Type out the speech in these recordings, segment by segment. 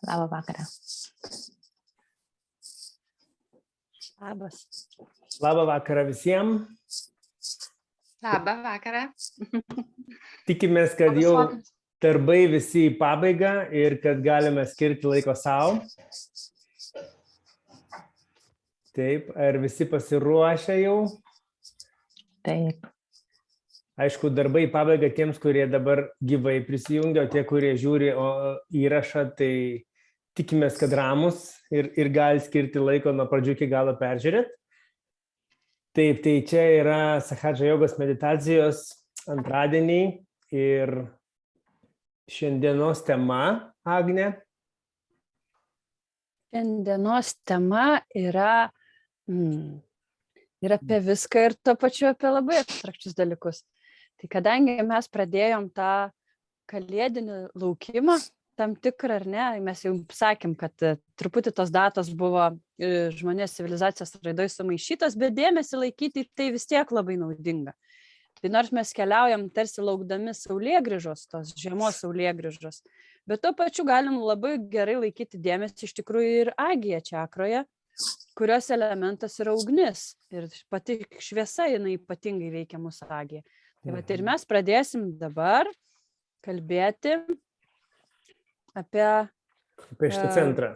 Labą vakarą. Labas. Labą vakarą visiems. Labą vakarą. Tikimės, kad jau darbai visi į pabaigą ir kad galime skirti laiko savo. Taip, ar visi pasiruošę jau? Taip. Aišku, darbai į pabaigą tiems, kurie dabar gyvai prisijungia, o tie, kurie žiūri įrašą, tai tikimės, kad ramus ir gali skirti laiko nuo pradžių iki galo peržiūrėti. Taip, tai čia yra Sahadža jogos meditacijos antradieniai ir šiandienos tema, Agne. Šiandienos tema yra apie viską ir tuo pačiu apie labai abstrakčius dalykus. Tai kadangi mes pradėjom tą kalėdinį laukimą, tam tikrą ar ne, mes jau sakėm, kad truputį tos datos buvo žmonės civilizacijos raidoj sumaišytos, bet dėmesį laikyti tai vis tiek labai naudinga. Tai nors mes keliaujam tarsi laukdami saulėgrįžos, tos žiemos saulėgrįžos, bet tuo pačiu galim labai gerai laikyti dėmesį iš tikrųjų ir agija čakroje, kurios elementas yra ugnis ir pati šviesa jinai ypatingai veikia mūsų agiją. Tai vat ir mes pradėsim dabar kalbėti apie šitą centrą.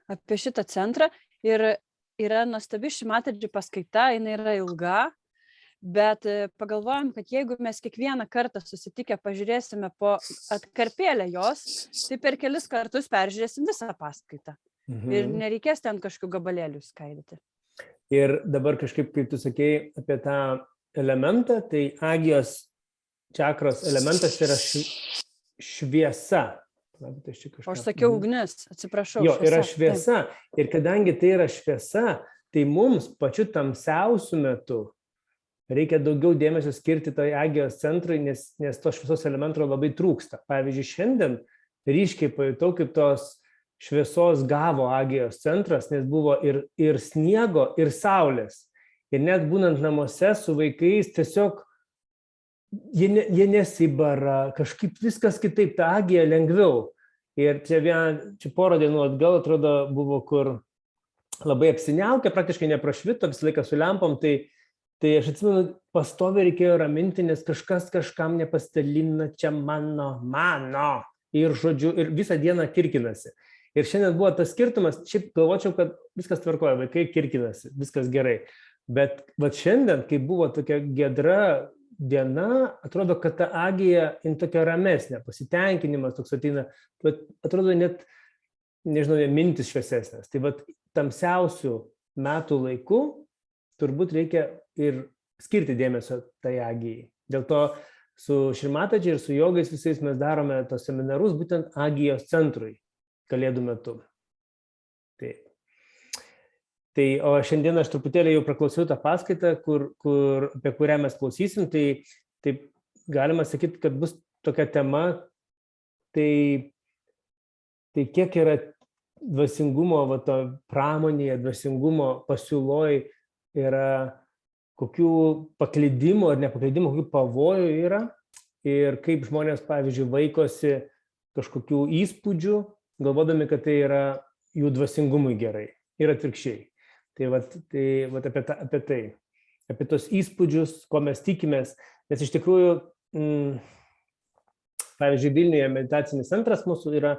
Apie šitą centrą ir yra nuostabi Šimatadži paskaita, jinai yra ilga, bet pagalvojom, kad jeigu mes kiekvieną kartą susitikę pažiūrėsime po atkarpėlę jos, tai per kelis kartus peržiūrėsim visą paskaitą. Ir nereikės ten kažkokių gabalėlių skaidyti. Ir dabar kažkaip, kaip tu sakei apie tą elementą, tai agijos čakros elementas yra šviesa. O aš sakiau ugnis, atsiprašau. Jo, yra šviesa. Ir kadangi tai yra šviesa, tai mums pačiu tamsiausiu metu reikia daugiau dėmesio skirti tai agijos centrui, nes to šviesos elemento labai trūksta. Pavyzdžiui, šiandien ryškiai pajutau, kaip tos šviesos gavo agijos centras, nes buvo ir sniego, ir saulės. Ir net būnant namuose su vaikais, tiesiog jie nesibara, kažkaip viskas kitaip, ta agija lengviau. Ir čia porą dienų atgal, atrodo, buvo, kur labai apsiniaukę, praktiškai neprašvito, visą laiką su lempom, tai aš atsimenu, pastoviai reikėjo raminti, nes kažkas kažkam nepastalina, čia mano. Ir žodžiu, ir visą dieną kirkinasi. Ir šiandien buvo tas skirtumas, šiaip galvočiau, kad viskas tvarkoja, vaikai kirkinasi, viskas gerai. Bet šiandien, kai buvo tokia giedra diena, atrodo, kad ta agija tokia ramesnė, pasitenkinimas toks ateina, atrodo net, nežinau, mintis šviesesnės. Tai tamsiausių metų laiku turbūt reikia ir skirti dėmesio tai agijai. Dėl to su Šrimatadži ir su jogais visais mes darome tos seminarus būtent agijos centrui kalėdų metu. Taip. Tai, o šiandien aš truputėlį jau praklausiau tą paskaitą, apie kurią mes klausysim, tai galima sakyti, kad bus tokia tema, tai kiek yra dvasingumo pramonėje, dvasingumo pasiūloj yra kokių paklydimų ar nepaklydimų, kokių pavojų yra ir kaip žmonės, pavyzdžiui, vaikosi kažkokių įspūdžių, galvodami, kad tai yra jų dvasingumui gerai ir atvirkščiai. Tai apie tai, apie tos įspūdžius, ko mes tikimės, nes iš tikrųjų, pavyzdžiui, Vilniuje meditacinis centras mūsų yra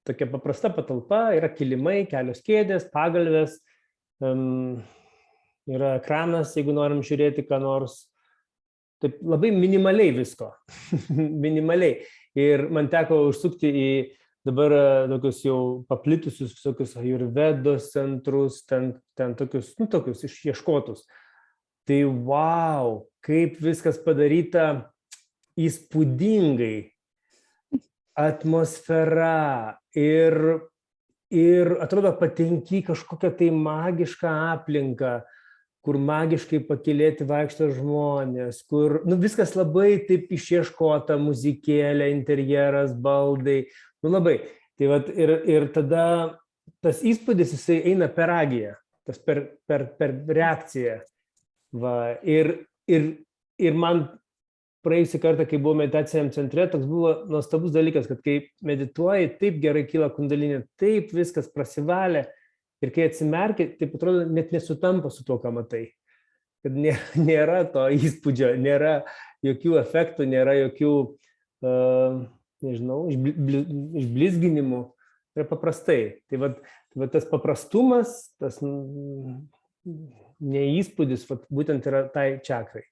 tokia paprasta patalpa, yra kilimai, kelios kėdės, pagalvės, yra ekranas, jeigu norim žiūrėti ką nors, taip labai minimaliai visko, minimaliai. Ir man teko užsukti į dabar tokius jau paplitusius visokius ajurvedos centrus, ten tokius išieškotus. Tai wow, kaip viskas padaryta įspūdingai. Atmosfera ir atrodo patenki kažkokią tai magišką aplinką, kur magiškai pakylėti vaikšto žmonės, kur viskas labai taip išieškota, muzikėlė, interjeras, baldai. Labai. Tai ir tada tas įspūdis jisai eina per agiją, per reakciją. Ir man praėjusį kartą, kai buvo meditaciniam centre, toks buvo nuostabus dalykas, kad kai medituoji, taip gerai kyla kundalinė, taip viskas prasivalė ir kai atsimerki, taip atrodo, net nesutampa su tuo, ką matai. Kad nėra to įspūdžio, nėra jokių efektų, nėra jokių, nežinau, išblizginimų. Tai yra paprastai. Tai va tas paprastumas, tas neįspūdis, būtent yra tai čakrai.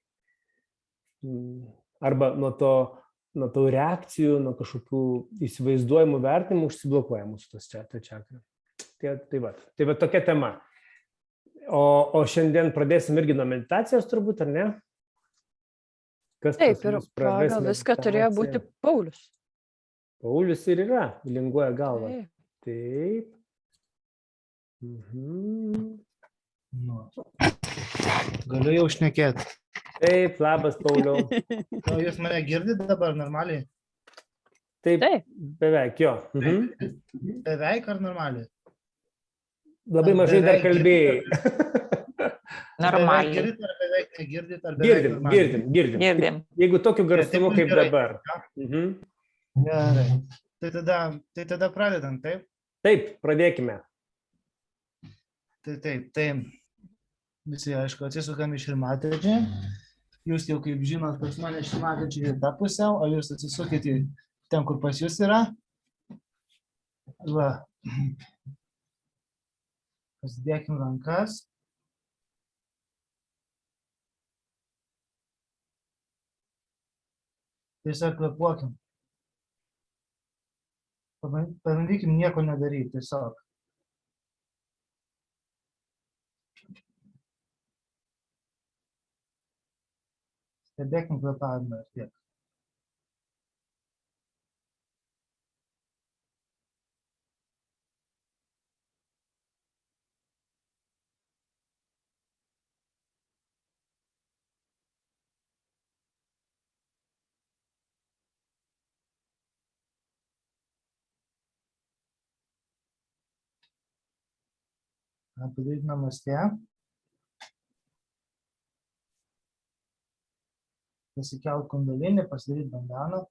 Arba nuo to reakcijų, nuo kažkokių įsivaizduojamų vertimų užsiblokuoja mūsų ta čakra. Tai va tokia tema. O šiandien pradėsim irgi nuo meditacijos turbūt, ar ne? Kas Taip, ir pagal viską turėjo būti Paulius. Paulius ir yra, linguoja galvą. Taip. Nu. Galiu jau šnekėti. Taip, labas, Pauliau. O jūs mane girdite dabar normaliai? Taip, beveik, jo. Beveik ar normaliai? Labai mažai dar kalbėjai. Normaliai. Girdite ar beveik negirdite? Ar beveik normaliai? Girdim. Jeigu tokiu garsumu kaip dabar. Gerai. Tai tada pradedam, taip? Taip, pradėkime. Tai visi, aišku, atsisukam iš Šrimatadži. Jūs jau kaip žinot, pas mane Šrimatadži į tą pusę, o jūs atsisukite ten, kur pas jūs yra. Va. Pasidėkim rankas. Tiesiog kvėpuokim. Pabandykim nieko nedaryti, tiesiog. Stebėkim kvėpavimą ir tiek. Padaryti namaste. Pasikelt kundalinį, pasidaryti bandaną.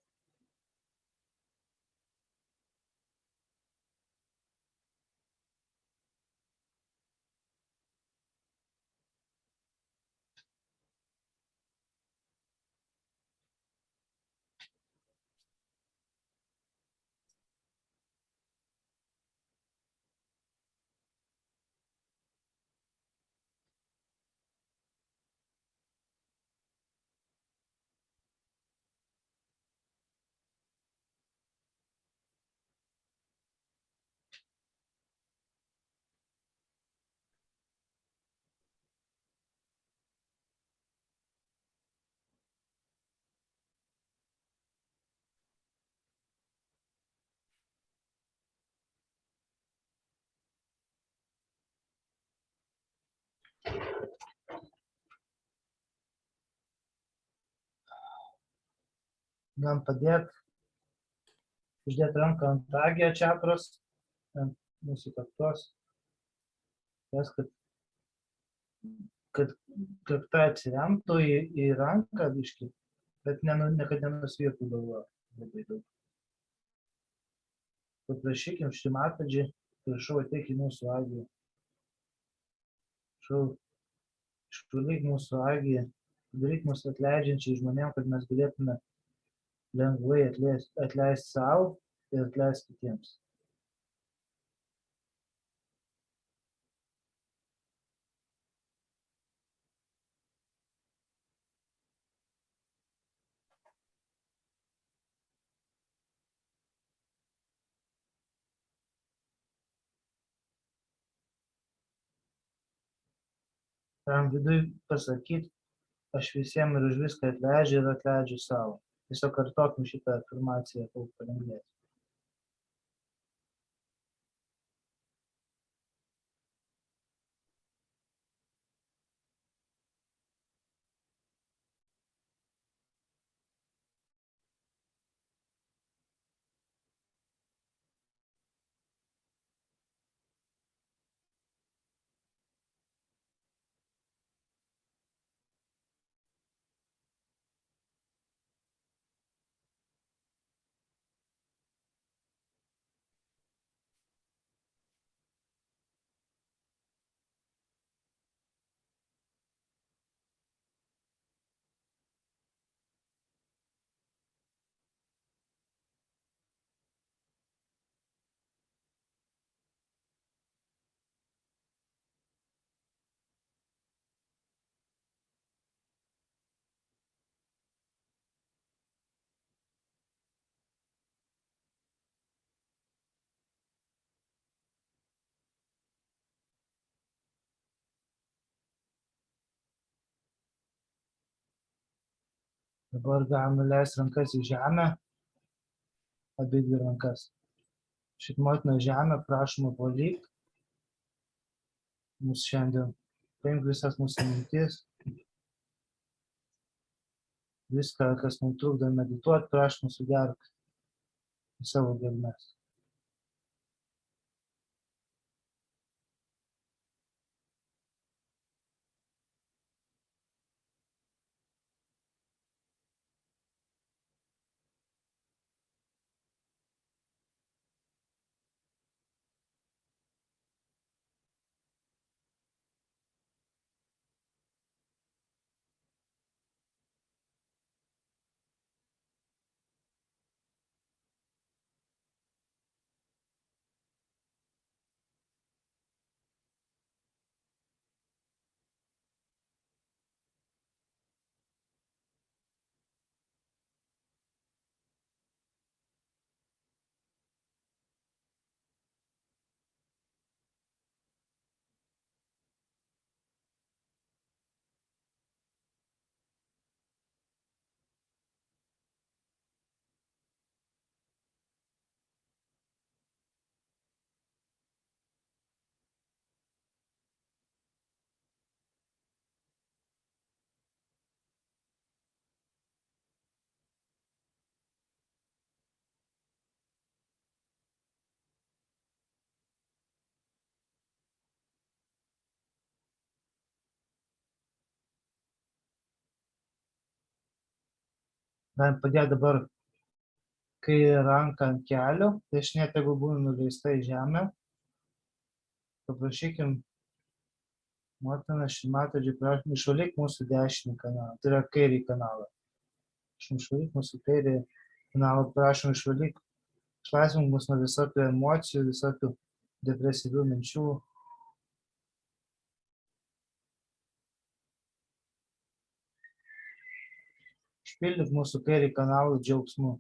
Galim padėti, uždėti ranką ant agio čakros, ant mūsų kaktos. Tas, kad kakta atsiremtų į ranką biškį, bet kad nenusvirtų galva labai daug. Paprašykim Šrimatadži, prašau ateik į mūsų agį. Prašau išvalyk mūsų agį, padaryk mus atleidžiančiai žmonėm, kad mes galėtume lengvai atleisti savo ir atleisti kitiems. Tam vidui pasakyti, aš visiems ir už viską atleidžiu ir atleidžiu savo. Tiesiog kartokim šitą afirmaciją, kol palengvės. Dabar galim nuleisti rankas į žemę, abidvi rankas. Šit motina žemė, prašoma valyk mūsų šiandien. Paimk visas mūsų mintis. Viską, kas mums trukdo medituoti, prašom sugerk į savo gelmes. Galim padėti dabar kairę ranką ant kelio, dešinė tegu būna nuleista į žemę. Paprašykim motiną Šrimatadži, prašom išvalyk mūsų dešinį kanalą, tai yra kairį kanalą. Prašom išvalyk mūsų kairį kanalą, prašom išvalyk, išlaisvink mus nuo visokių emocijų, visokių depresyvių minčių. Išpildyk mūsų kairį kanalą džiaugsmu.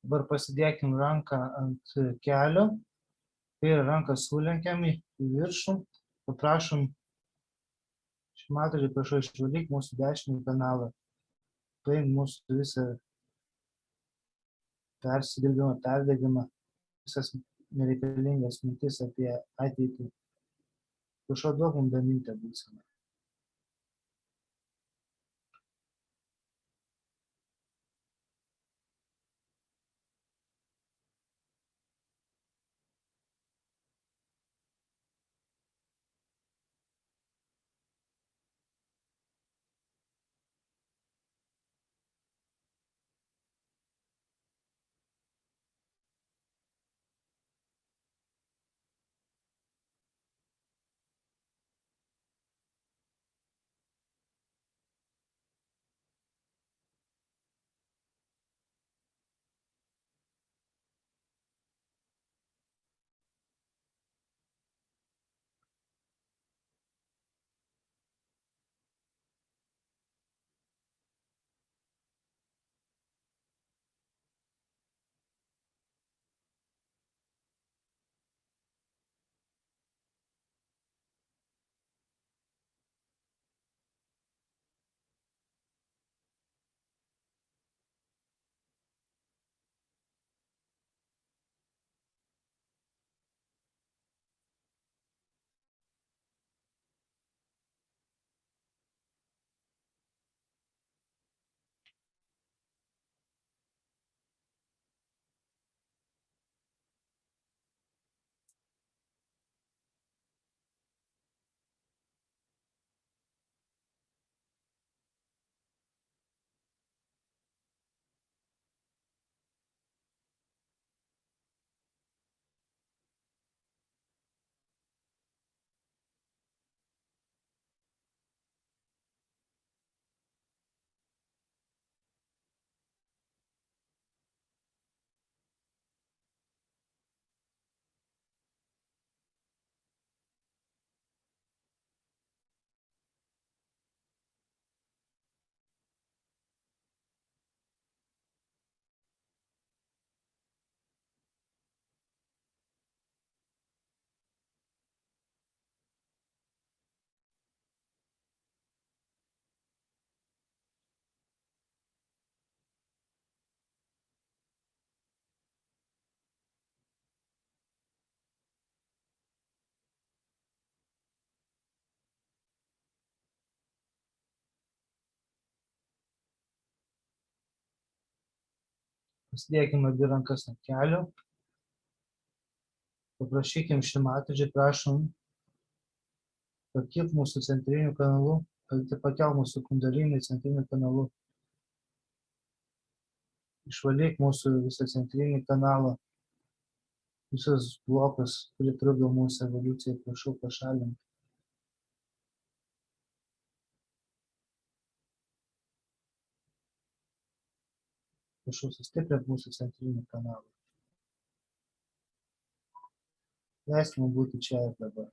Dabar pasidėkim ranką ant kelio, kairę ranką sulenkiam į viršų, paprašom Šrimatadži, prašau išvalyk mūsų dešinį kanalą, paimk mūsų visą persidirbimą, perdegimą, visas nereikalingas mintis apie ateitį. Prašau, duok mums damytę būseną. Pasidėkime abi rankas ant kelių. Paprašykim Šimatadži, prašom, pakilk mūsų centriniu kanalu, pakel mūsų kundalinį centriniu kanalu. Išvalyk mūsų visą centrinį kanalą, visus blokus, kurie trukdo mūsų evoliucijai, prašau pašalinti. Prašau sustiprinti mūsų centrinį kanalą. Leisk mums būti čia ir dabar.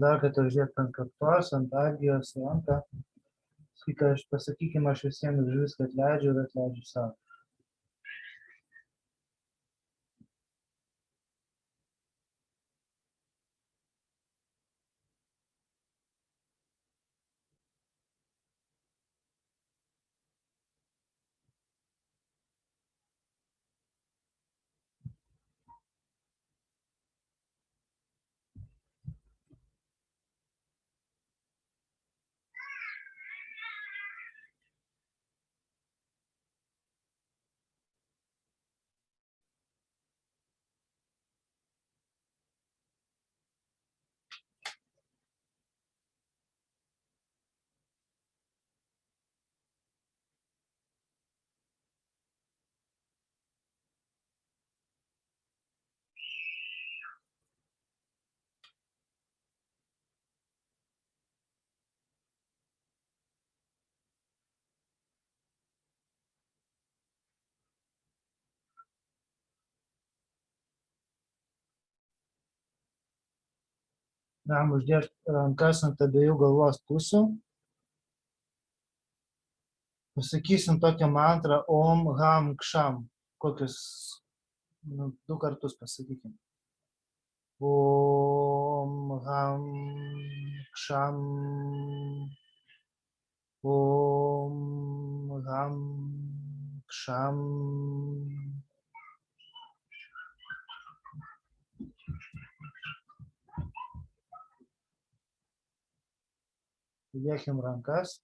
Dar kartą uždėt ant kaktos, ant agijos ranką. Pasakykime, aš visiems už viską atleidžiu ir atleidžiu savo. Galim uždėti rankas ant abiejų galvos pusių. Pasakysim tokią mantrą Om Ham Kšam. Kokius 2 kartus pasakykim. Om Ham Kšam. Om Ham Kšam. Įdėkim rankas.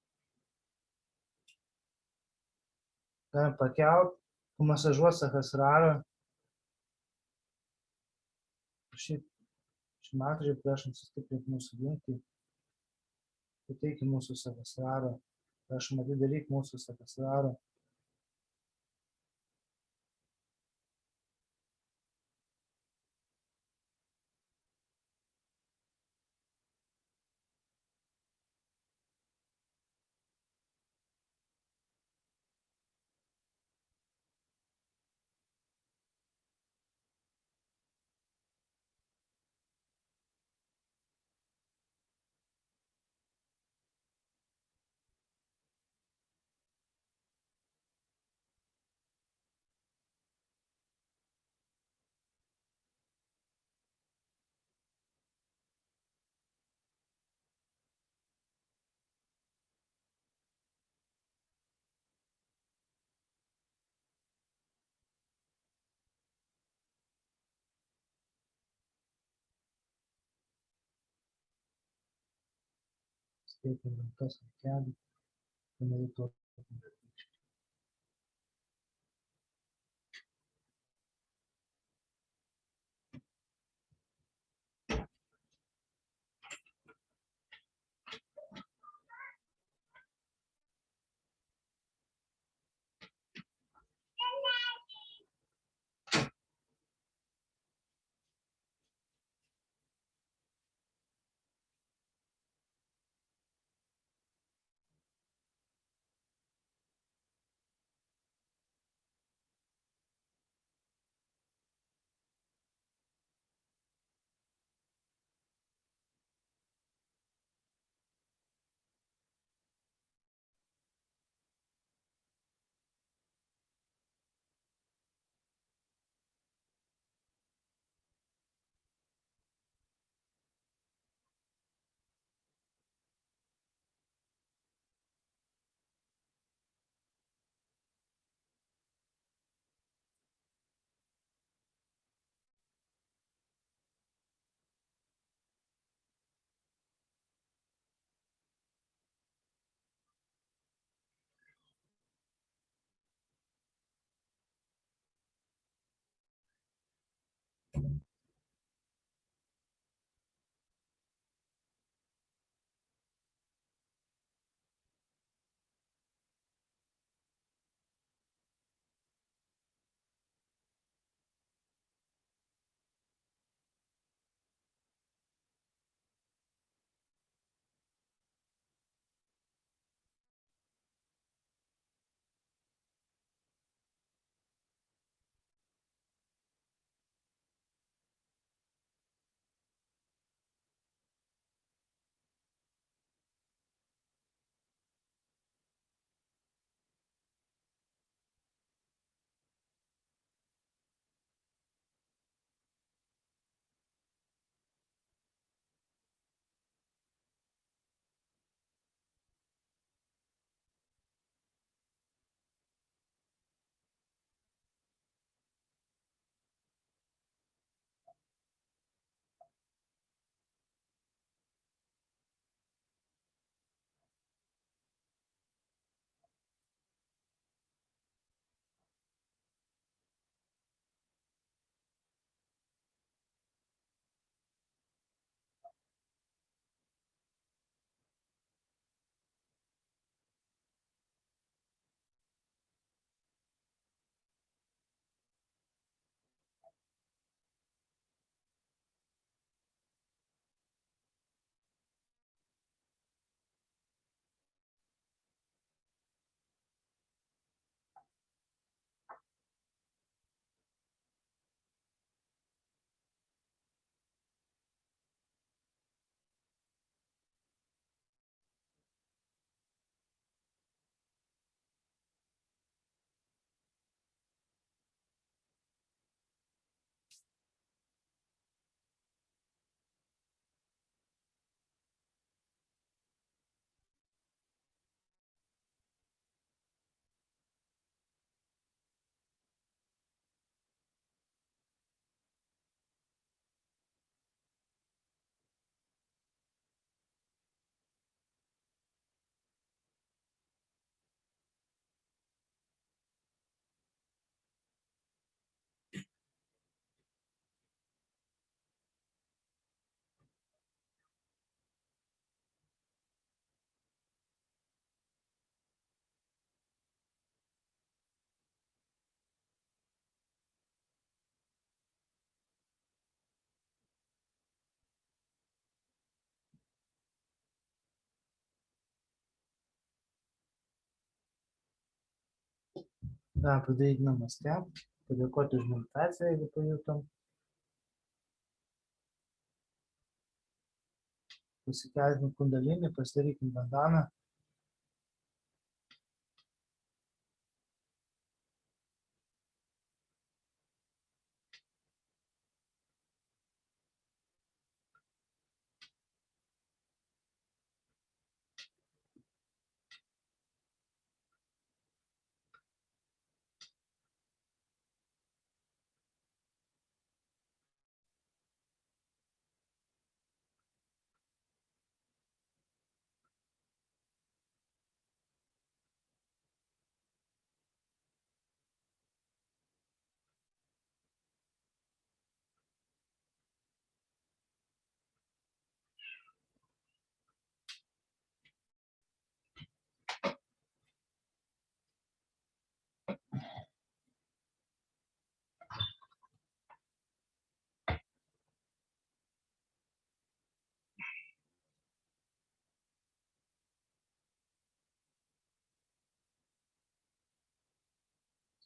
Galim pakelt, pamasažuot Sahasrarą. Šimatadži, prašom sustiprinti mūsų jungtį. Pateikim mūsų Sahasrarą. Prašom atidaryk mūsų Sahasrarą. Steikim rankas ant kelių. Pamedituokim. padaryti namaste, padėkoti už meditaciją, jeigu pajutom. Pasikelkim kundalinį, pasidarykim bandaną.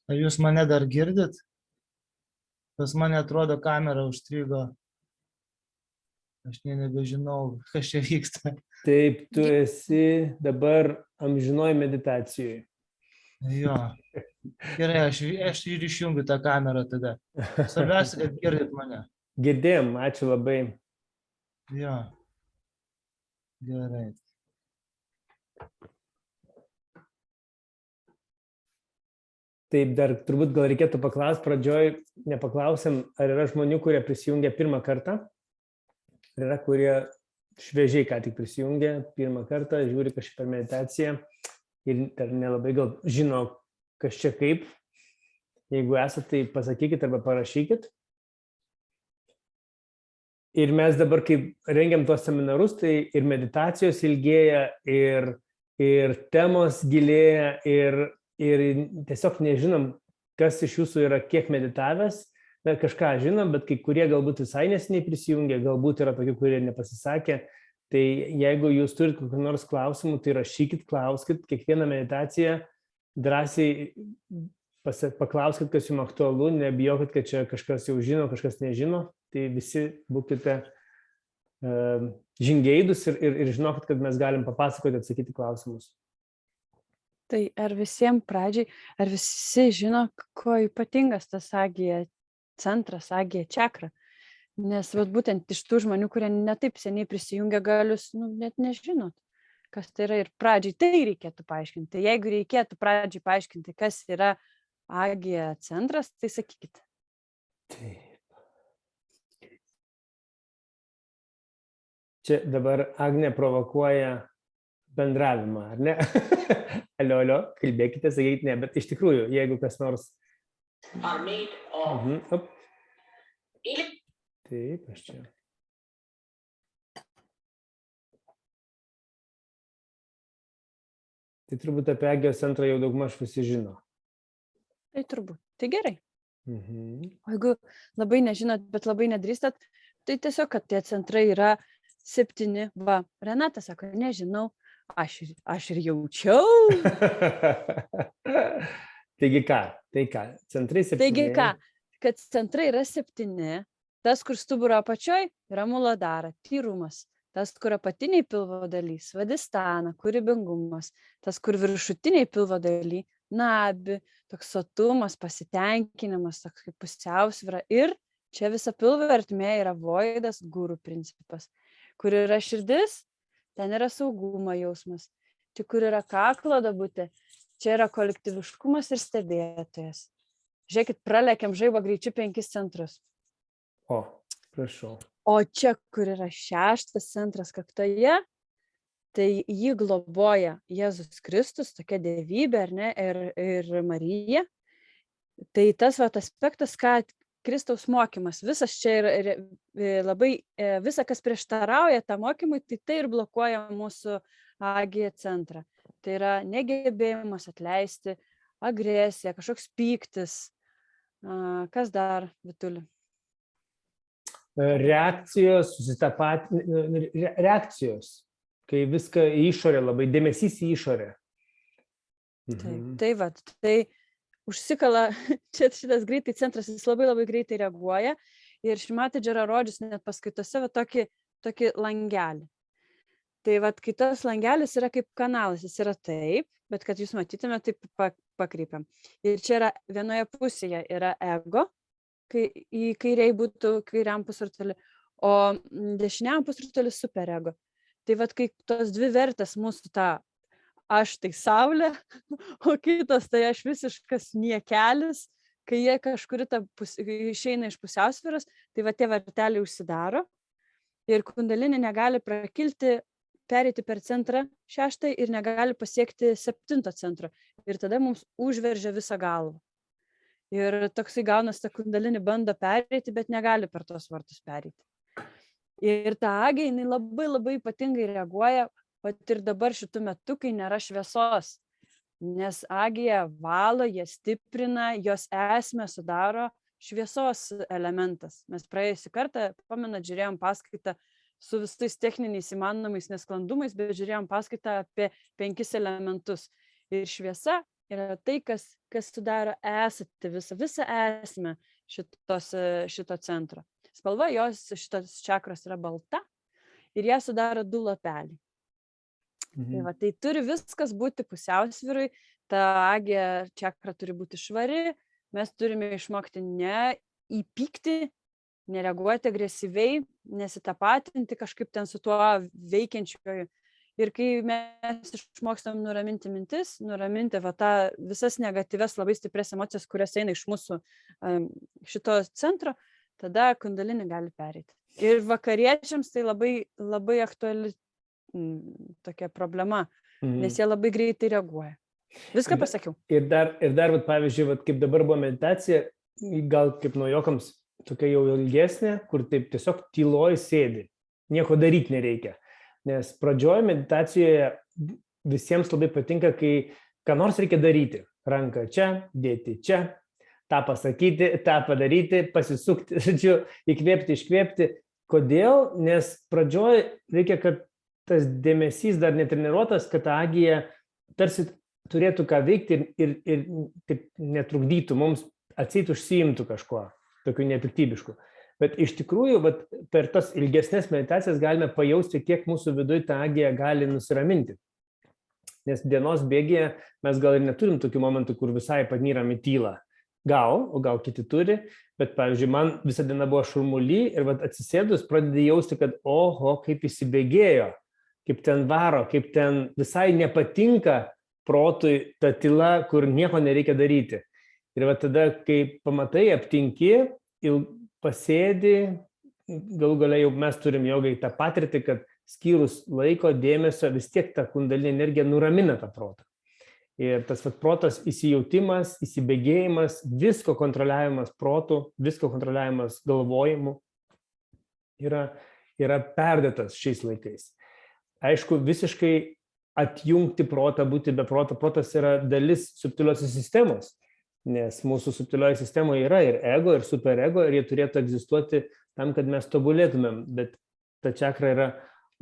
Ar jūs mane dar girdit? Pas mane atrodo kamera užstrigo. Aš nebežinau, kas čia vyksta. Taip, tu esi dabar amžinoj meditacijoje. Jo. Gerai, aš ir išjungiu tą kamerą tada. Svarbiausia, kad girdit mane. Girdėjom, ačiū labai. Jo. Gerai. Taip, dar turbūt gal reikėtų paklausti pradžioj, nepaklausim, ar yra žmonių, kurie prisijungia pirmą kartą, ar yra, kurie šviežiai ką tik prisijungia pirmą kartą, žiūri kažkaip per meditaciją ir dar nelabai gal žino, kas čia kaip. Jeigu esate, tai pasakykit arba parašykit. Ir mes dabar, kaip rengiam tuos seminarus, tai ir meditacijos ilgėja, ir temos gilėja, ir tiesiog nežinom, kas iš jūsų yra kiek meditavęs, bet kažką žinom, bet kai kurie galbūt visai neseniai prisijungė, galbūt yra tokių, kurie nepasisakė. Tai jeigu jūs turit kokių nors klausimų, tai rašykit, klauskit, kiekvieną meditaciją drąsiai paklauskit, kas jums aktualu, nebijokit, kad čia kažkas jau žino, kažkas nežino, tai visi būkite žingeidus ir žinokit, kad mes galim papasakoti, atsakyti klausimus. Tai ar visiems pradžiai, ar visi žino, kuo ypatingas tas agija centras, agija čakra? Nes vat, būtent iš tų žmonių, kurie netaip seniai prisijungia, galius net nežinot, kas tai yra. Ir pradžiai tai reikėtų paaiškinti. Jeigu reikėtų pradžiai paaiškinti, kas yra agija centras, tai sakykit. Taip. Čia dabar Agnė provokuoja bendravimą, ar ne? Alio, kalbėkite, sakykite, ne, bet iš tikrųjų, jeigu kas nors... Taip, aš čia. Tai turbūt apie agijos centrą jau daugmaž visi žino. Tai turbūt. Tai gerai. O jeigu labai nežinot, bet labai nedrįstat, tai tiesiog, kad tie centrai yra 7. Va, Renata sako, nežinau, aš ir jaučiau. Taigi ką? Centrai 7. Taigi ką? Kad centrai yra 7. Tas, kur stuburo apačioj, yra muladara, tyrumas. Tas, kur apatiniai pilvo daly, svadistana, kūrybingumas. Tas, kur viršutiniai pilvo daly, nabi, toks sotumas, pasitenkinimas, toks kaip pusiausvyra. Ir čia visa pilvo ertmė yra voidas, guru principas. Kur yra širdis, ten yra saugumo jausmas. Čia, kur yra kaklo dabutė, čia yra kolektyviškumas ir stebėtojas. Žiūrėkit, pralekiam žaibo greičiu 5 centrus. O, prašau. O čia, kur yra 6 centras kaktoje, tai jį globoja Jėzus Kristus, tokia dievybė, ar ne, ir Marija. Tai tas aspektas, kad Kristaus mokymas, visas čia yra labai, visa, kas prieštarauja tam mokymui, tai ir blokuoja mūsų agija centrą. Tai yra negebėjimas atleisti, agresija, kažkoks pyktis. Kas dar, Vituli? Reakcijos, reakcijos, kai viską į išorę, labai dėmesys į išorę. Tai užsikala, šitas greitai centras, jis labai labai greitai reaguoja. Ir Šrimatidži yra rodžius net paskaitose va, tokį langelį. Tai vat, kai tas langelis yra kaip kanalas, jis yra taip, bet kad jūs matytume, taip pakreipiam. Ir čia yra vienoje pusėje yra ego, kai į kairiai būtų kairiam pusrutulį, o dešiniam pusrutulį superego. Tai vat, kai tos dvi vertės mūsų tą aš tai saulė, o kitas tai aš visiškas niekelis, kai jie kažkuri išeina iš pusiausvyros, tai va tie varteliai užsidaro ir kundalinė negali prakilti, pereiti per centrą 6 ir negali pasiekti 7 centro. Ir tada mums užveržia visą galvą. Ir toksai gaunas ta kundalinė bando pereiti, bet negali per tos vartus pereiti. Ir ta agija, jinai labai labai ypatingai reaguoja, pat ir dabar šitų metų, kai nėra šviesos. Nes agija valo, jie stiprina, jos esmę sudaro šviesos elementas. Mes praėjusį kartą, pamenat, žiūrėjom paskaitą su visais techniniais įmanomais nesklandumais, bet žiūrėjom paskaitą apie 5 elementus. Ir šviesa yra tai, kas sudaro esatį, visą esmę šito centro. Spalva jos šitos čakros yra balta ir ją sudaro 2 lapeliai. Tai turi viskas būti pusiausvyrui, ta agija čakra turi būti švari, mes turime išmokti neįpykti, nereaguoti agresyviai, nesitapatinti kažkaip ten su tuo veikiančiuoju. Ir kai mes išmokstam nuraminti mintis, nuraminti visas negatyves labai stiprias emocijas, kurios eina iš mūsų šito centro, tada kundalinė gali pereiti. Ir vakariečiams tai labai, labai aktuali tokia problema, nes jie labai greitai reaguoja. Viską pasakiau. Ir dar pavyzdžiui, kaip dabar buvo meditacija, gal kaip naujokams tokia jau ilgesnė, kur taip tiesiog tyloj sėdi, nieko daryti nereikia. Nes pradžioje meditacijoje visiems labai patinka, kai ką nors reikia daryti. Ranką čia, dėti čia, tą pasakyti, tą padaryti, pasisukti, įkvėpti, iškvėpti. Kodėl? Nes pradžioje reikia, kad tas dėmesys dar netreniruotas, kad ta agija tarsi turėtų ką veikti ir taip netrukdytų mums, atseit užsiimtų kažkuo, tokiu nepiktybišku. Bet iš tikrųjų, per tas ilgesnės meditacijas galime pajausti, kiek mūsų viduje ta agija gali nusiraminti. Nes dienos bėgėje mes gal ir neturim tokių momentų, kur visai panyram į tylą. Gal kiti turi, bet, pavyzdžiui, man visą dieną buvo šurmuly ir atsisėdus pradedi jausti, kad oho, kaip įsibėgėjo, kaip ten varo, kaip ten visai nepatinka protui ta tyla, kur nieko nereikia daryti. Ir tada, kai pamatai, aptinki, pasėdi, galų gale jau mes turim jogai tą patirtį, kad skyrus laiko, dėmesio, vis tiek ta kundalinė energija nuramina tą protą. Ir tas protas įsijautimas, įsibėgėjimas, visko kontroliavimas protų, visko kontroliavimas galvojimu yra perdėtas šiais laikais. Aišku, visiškai atjungti protą, būti be proto. Protas yra dalis subtiliosios sistemos, nes mūsų subtilioje sistemoje yra ir ego, ir superego, ir jie turėtų egzistuoti tam, kad mes tobulėtumėm, bet ta čakra yra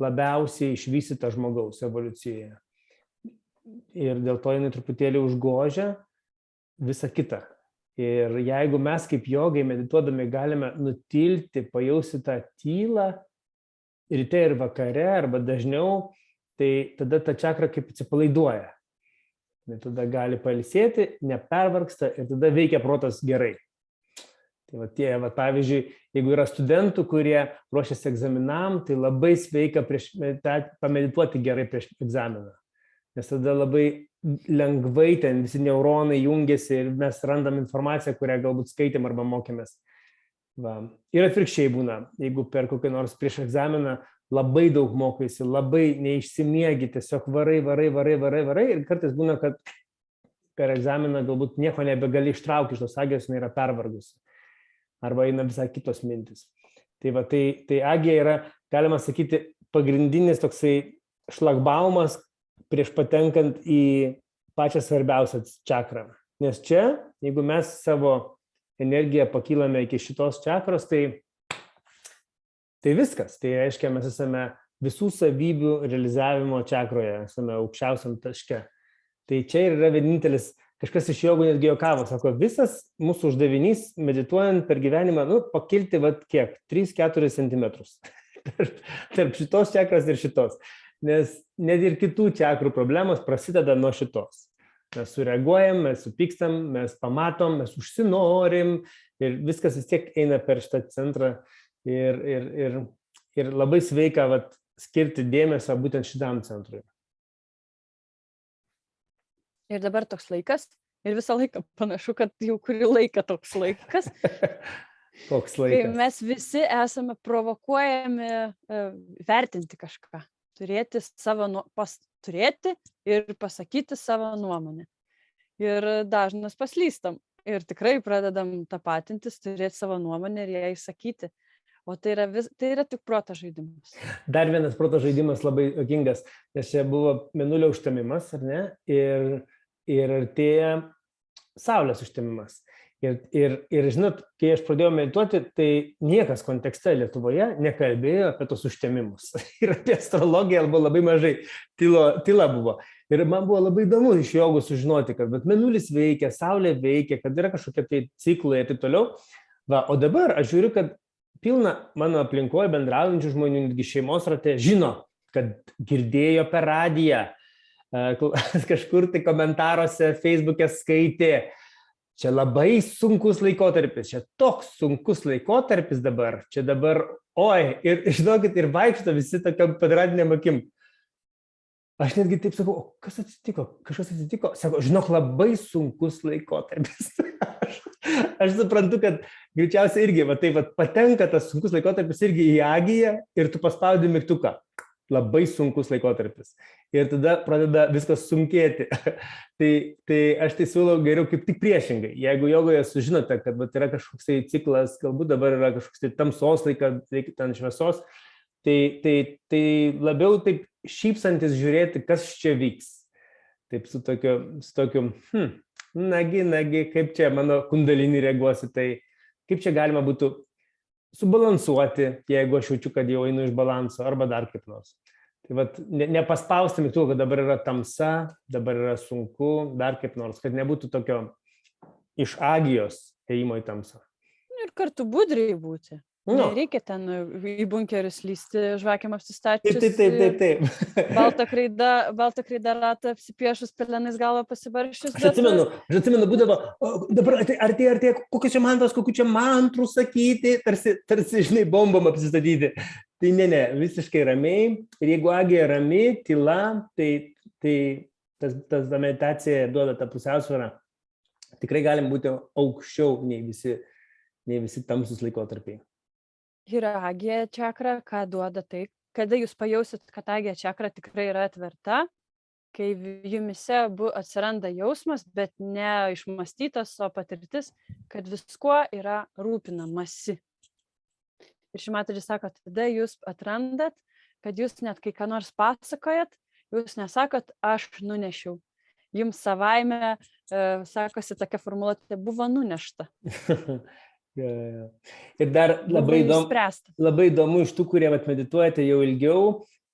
labiausiai išvystyta žmogaus evoliucijoje. Ir dėl to jinai truputėlį užgožia visą kitą. Ir jeigu mes kaip jogai medituodami galime nutilti, pajausti tą tylą, ryte ir vakare, arba dažniau, tai tada ta čakra kaip atsipalaiduoja. Ir tada gali pailsėti, nepervargsta ir tada veikia protas gerai. Tai pavyzdžiui, jeigu yra studentų, kurie ruošiasi egzaminam, tai labai sveika pamedituoti gerai prieš egzaminą. Nes tada labai lengvai ten visi neuronai jungiasi ir mes randam informaciją, kurią galbūt skaitėm arba mokėmės. Ir atvirkščiai būna, jeigu per kokį nors prieš egzaminą labai daug mokaisi, labai neišsimiegi, tiesiog varai ir kartais būna, kad per egzaminą galbūt nieko nebegali ištraukti iš tos agijos, jinai yra pervargusi. Arba eina visai kitos mintis. Tai agija yra, galima sakyti, pagrindinis toksai šlagbaumas prieš patenkant į pačią svarbiausią čakrą. Nes čia, jeigu mes savo energiją pakylame iki šitos čakros, tai viskas. Tai reiškia, mes esame visų savybių realizavimo čakroje, esame aukščiausiam taške. Tai čia yra vienintelis kažkas iš jogų netgi juokavo, sako, visas mūsų uždavinys medituojant per gyvenimą, pakilti, kiek, 3-4 centimetrus tarp šitos čakros ir šitos, nes net ir kitų čakrų problemos prasideda nuo šitos. Mes sureaguojam, mes supykstam, mes pamatom, mes užsinorim ir viskas vis tiek eina per šitą centrą ir labai sveika skirti dėmesio būtent šitam centrui. Ir dabar toks laikas, ir visą laiką panašu, kad jau kurį laiką toks laikas. Koks Kai laikas. mes visi esame provokuojami vertinti kažką, turėti ir pasakyti savo nuomonę. Ir dažnas paslystam. Ir tikrai pradedam tapatintis, turėti savo nuomonę ir ją įsakyti. O tai yra tik proto žaidimas. Dar vienas proto žaidimas labai juokingas, nes čia buvo mėnulio užtemimas, ar ne? Ir artėja saulės užtemimas. Ir žinot, kai aš pradėjau medituoti, tai niekas kontekste Lietuvoje nekalbėjo apie tos užtemimus. Ir apie astrologiją buvo labai mažai, tyla buvo. Ir man buvo labai įdomu iš jogų sužinoti, kad mėnulis veikia, saulė veikia, kad yra kažkokie tai ciklai ir taip toliau. O dabar aš žiūriu, kad pilna mano aplinkoje bendraujančių žmonių, netgi šeimos rate, žino, kad girdėjo per radiją, kažkur tai komentaruose, Facebook'e skaitė. Čia labai sunkus laikotarpis, čia toks sunkus laikotarpis dabar, čia dabar, ir žinokit, ir vaikšto visi tokiam kvadratiniam akim. Aš netgi taip sakau, kas atsitiko, kažkas atsitiko, sako, žinok, labai sunkus laikotarpis. Aš suprantu, kad greičiausiai irgi, patenka tas sunkus laikotarpis irgi į agiją ir tu paspaudi mygtuką. Labai sunkus laikotarpis. Ir tada pradeda viskas sunkėti. Tai aš tai siūlau geriau kaip tik priešingai. Jeigu jogoje sužinote, kad yra kažkoks tai ciklas, galbūt dabar yra kažkoks tai tamsos laikas, ten šviesos, tai labiau taip šypsantis žiūrėti, kas čia vyks. Taip su tokiu, nagi, kaip čia mano kundalinį reaguosi, tai kaip čia galima būtų subalansuoti, jeigu aš jaučiu, kad jau einu iš balanso, arba dar kaip nors. Tai nepaspausti mygtuko, kad dabar yra tamsa, dabar yra sunku, dar kaip nors, kad nebūtų tokio iš agijos ėjimo į tamsą. Ir kartu budriai būti. Nereikia ten į bunkerius lysti, žvakiam apsistačius. Taip. Baltą kreidą ratą apsipiešus, pelenais galvą pasibarščius. Aš atsimenu, būdavo, dabar artėja, kokius čia mantrų sakyti, tarsi, žinai, bombom apsistatyti. Tai ne, visiškai ramiai. Ir jeigu agija rami, tyla, tai ta meditacija duoda tą pusiausvyrą. Tikrai galim būti aukščiau nei visi tamsus laikotarpiai. Ir agija čakra, ką duoda tai, kada jūs pajausit, kad agija čakra tikrai yra atverta, kai jumise atsiranda jausmas, bet ne išmąstytas, o patirtis, kad viskuo yra rūpinamasi. Ir Šimatajus sako, tada jūs atrandat, kad jūs net kai ką nors pasakojat, jūs nesakot, aš nunešiau. Jums savaime, sakosi tokia formuluotė, buvo nunešta. Ir dar labai įdomu iš tų, kurie medituojate jau ilgiau,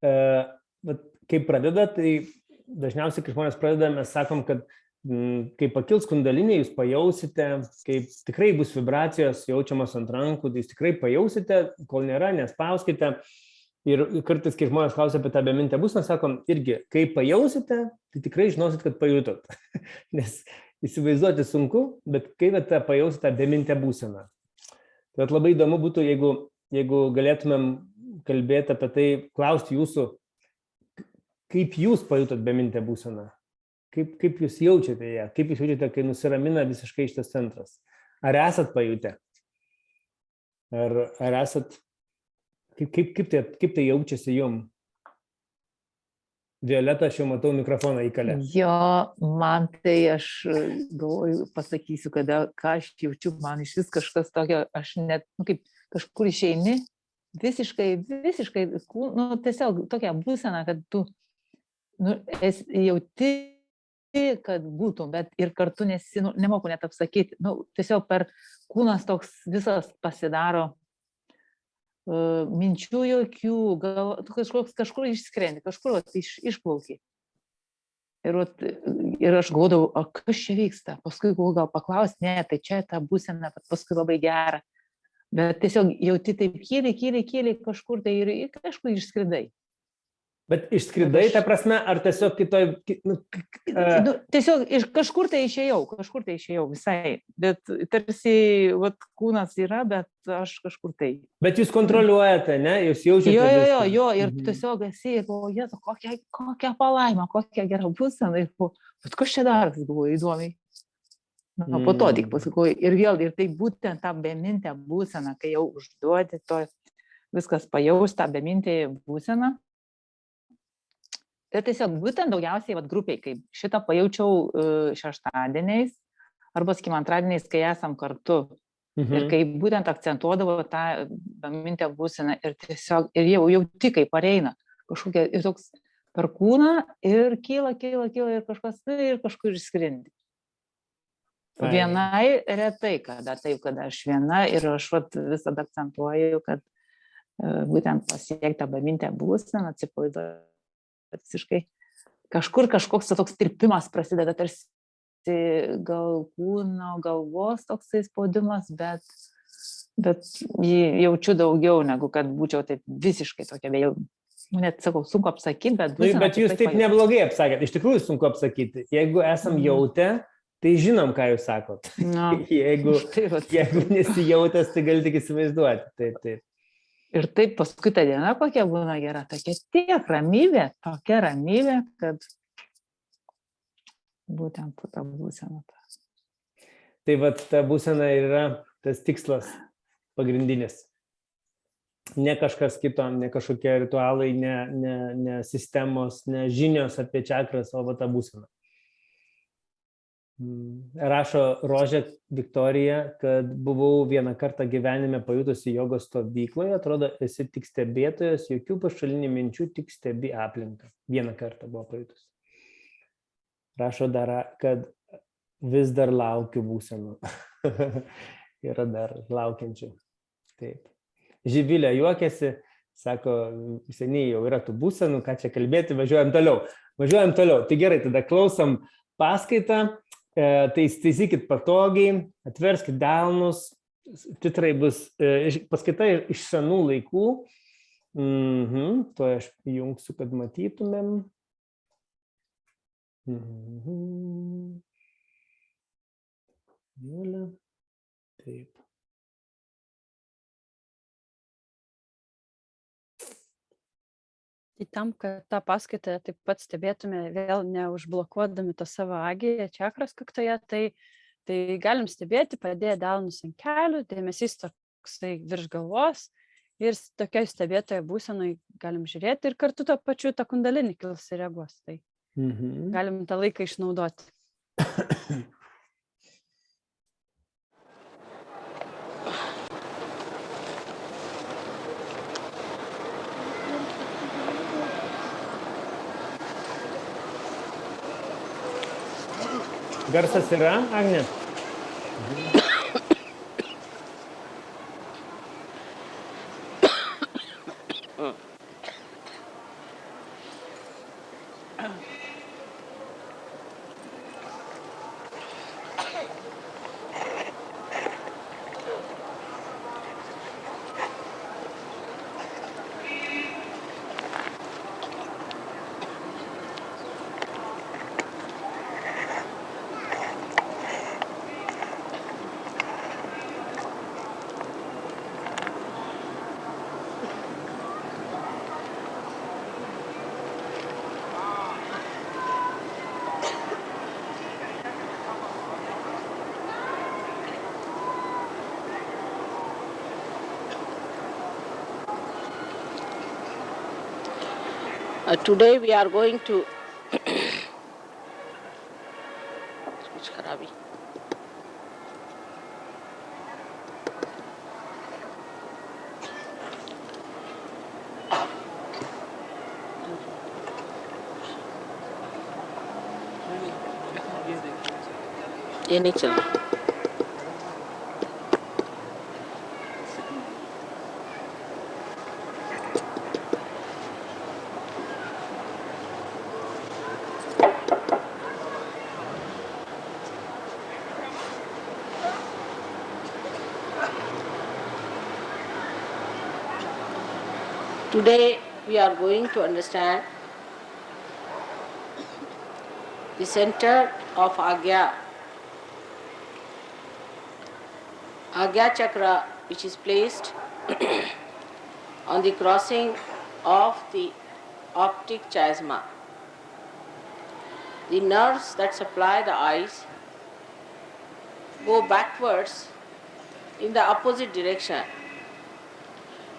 kai pradeda, tai dažniausiai, kai žmonės pradeda, mes sakom, kad kai pakils kundalinė, jūs pajausite, kai tikrai bus vibracijos jaučiamas ant rankų, tai jūs tikrai pajausite, kol nėra, nespauskite. Ir kartais, kai žmonės klausia apie tą bemintę būseną, sakom, irgi, kai pajausite, tai tikrai žinosit, kad pajutot. Nes įsivaizduoti sunku, bet kaip pajausite tą bemintę būseną. Tai labai įdomu būtų, jeigu galėtumėm kalbėti apie tai, klausti jūsų, kaip jūs pajutot bemintę būseną, kaip jūs jaučiate ją, kaip jūs jaučiate, kai nusiramina visiškai šitas centras. Ar esat pajutę? Ar esat, kaip tai jaučiasi jum? Violeta, aš jau matau mikrofoną įkalę. Jo, man tai aš galvoju, pasakysiu, ką aš jaučiu, man iš vis kažkas tokio, aš net, kaip kažkur išeini, visiškai, tiesiog tokia būsena, kad tu jauti, kad būtum, bet ir kartu nemoku net apsakyti, tiesiog per kūnas toks visas pasidaro, minčių jokių, gal kažkur išskrendi, kažkur išplauki. Ir aš galvodavau, o kas čia vyksta? Paskui gal paklausti, ne, tai čia ta būsena, bet paskui labai gera. Bet tiesiog jauti taip kyliai kažkur tai ir kažkur išskridai. Bet išskridai, ta prasme, ar tiesiog kitoj... Tiesiog kažkur tai išėjau visai. Bet tarsi kūnas yra, bet aš kažkur tai. Bet jūs kontroliuojate, ne? Jūs jaučiate Jo, ir tiesiog esi, Jėzu, kokia palaima, kokia gera būsena. Bet kas čia dar, buvo įdomiai. Po to tik pasakau. Ir vėl, ir tai būtent tą bemintę būseną, kai jau užduodi, to viskas pajaus tą bemintę būseną. Ir tiesiog būtent daugiausiai grupiai, kaip šitą pajaučiau šeštadieniais arba, sakykim, antradieniais, kai esam kartu. Ir kai būtent akcentuodavo tą bemintę būseną ir tiesiog, ir jau jauti, kai pareina kažkokia, ir toks per kūną ir kyla ir kažkas, ir kažkur išskrendi. Vienai retai, kada aš viena ir aš visada akcentuoju, kad būtent pasiekti tą bemintę būseną, atsipalaiduoti. Visiškai kažkoks toks tirpimas prasideda, tarsi gal kūno, galvos toksai spaudimas, bet jį jaučiu daugiau, negu kad būčiau taip visiškai tokia vėl. Net sakau, sunku apsakyti, bet... Bet jūs taip neblogai apsakėt, iš tikrųjų sunku apsakyti. Jeigu esam jautę, tai žinom, ką jūs sakot. Jeigu nesijautęs, tai gali tik įsivaizduoti. Taip. Ir taip paskui ta diena kokia būna gera, tokia ramybė, kad būtent ta būsena. Tai ta būsena yra tas tikslas pagrindinis. Ne kažkas kito, ne kažkokie ritualai, ne sistemos, ne žinios apie čakras, o ta būsena. Rašo Rožė Viktorija, kad buvau vieną kartą gyvenime pajutusi jogos stovykloje, atrodo, esi tik stebėtojas, jokių pašalinių minčių, tik stebi aplinką. Vieną kartą buvo pajutusi. Rašo dar, kad vis dar laukiu būsenų. Yra dar laukiančių. Taip. Živilė juokiasi, sako, seniai jau yra tų būsenų, ką čia kalbėti, važiuojam toliau. Tai gerai, tada klausom paskaitą. Tai taisykit patogiai, atverskit delnus, titrai bus paskaita iš senų laikų. To aš įjungsiu, kad matytumėm. Taip. Tai tam, kad tą paskaitą taip pat stebėtume, vėl neužblokuodami to savo agiją, čakros kaktoje, tai galim stebėti, padėję delnus ant kelių, dėmesys toksai virš galvos ir tokiai stebėtoje būsenoj galim žiūrėti ir kartu to pačiu tą kundalinį kils ir reaguos. Tai galim tą laiką išnaudoti. Garsas yra, Agne? Today we are going to ये नहीं चल रहा। Today we are going to understand the center of Agya. Agya Chakra, which is placed on the crossing of the optic chiasma. The nerves that supply the eyes go backwards in the opposite direction,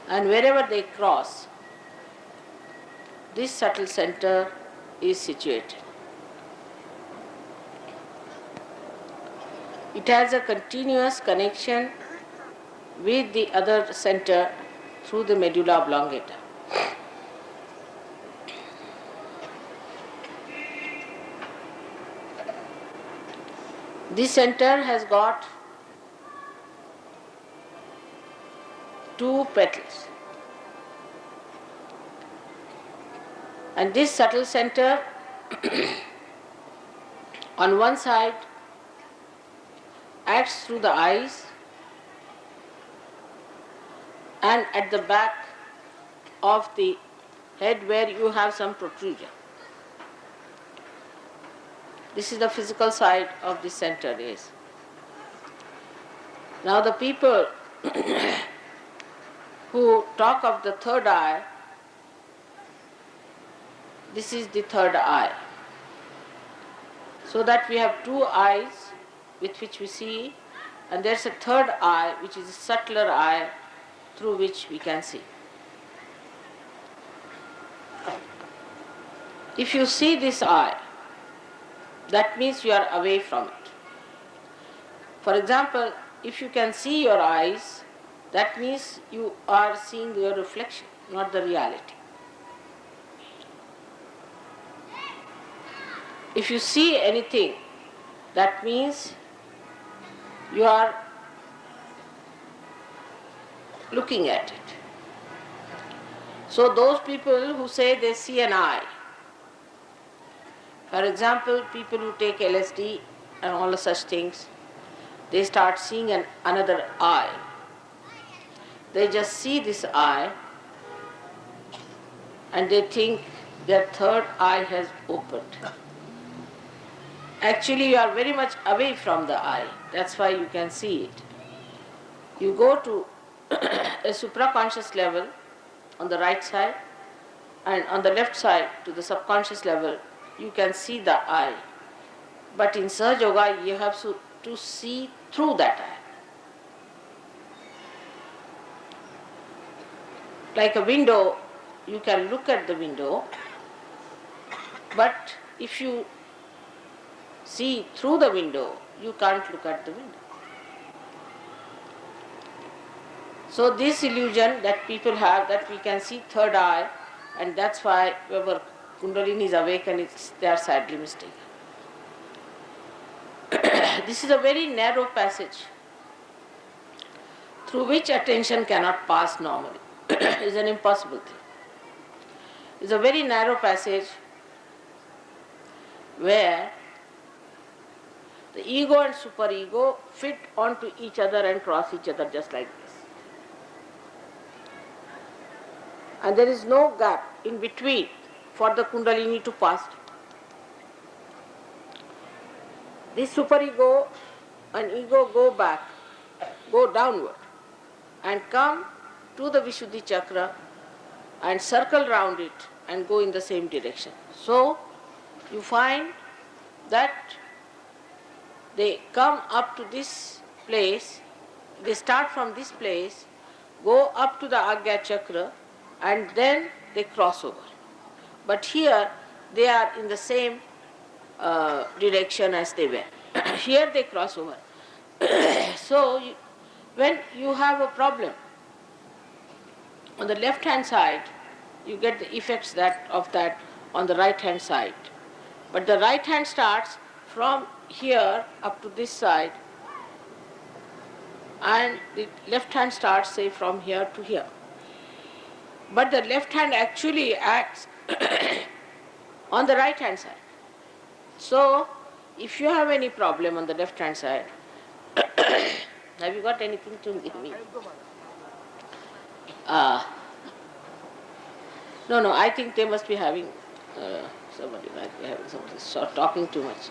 and wherever they cross, this subtle center is situated. It has a continuous connection with the other center through the medulla oblongata. This center has got two petals, and this subtle center on one side acts through the eyes, and at the back of the head where you have some protrusion. This is the physical side of this center is. Now the people who talk of the third eye, this is the third eye. So that we have two eyes with which we see, and there's a third eye which is a subtler eye through which we can see. If you see this eye, that means you are away from it. For example, if you can see your eyes, that means you are seeing your reflection, not the reality. If you see anything, that means you are looking at it. So those people who say they see an eye, for example, people who take LSD and all such things, they start seeing another eye. They just see this eye and they think their third eye has opened. Actually, you are very much away from the eye. That's why you can see it. You go to a supraconscious level on the right side, and on the left side to the subconscious level, you can see the eye. But in Sahaja Yoga, you have to see through that eye. Like a window, you can look at the window, but if you see through the window, you can't look at the window. So this illusion that people have that we can see third eye, and that's why whoever Kundalini is awakened, they are sadly mistaken. This is a very narrow passage through which attention cannot pass normally. It's an impossible thing. It's a very narrow passage where the ego and superego fit onto each other and cross each other just like this. And there is no gap in between for the Kundalini to pass. This superego and ego go back, go downward, and come to the Vishuddhi chakra and circle round it and go in the same direction. So you find that they come up to this place, they start from this place, go up to the Agya chakra, and then they cross over. But here they are in the same direction as they were. Here they cross over. So when you have a problem on the left hand side, you get the effects of that on the right hand side. But the right hand starts from here up to this side, and the left hand starts, say, from here to here. But the left hand actually acts on the right hand side. So if you have any problem on the left hand side, have you got anything to give me? No, I think they must be having, somebody might be having something, talking too much.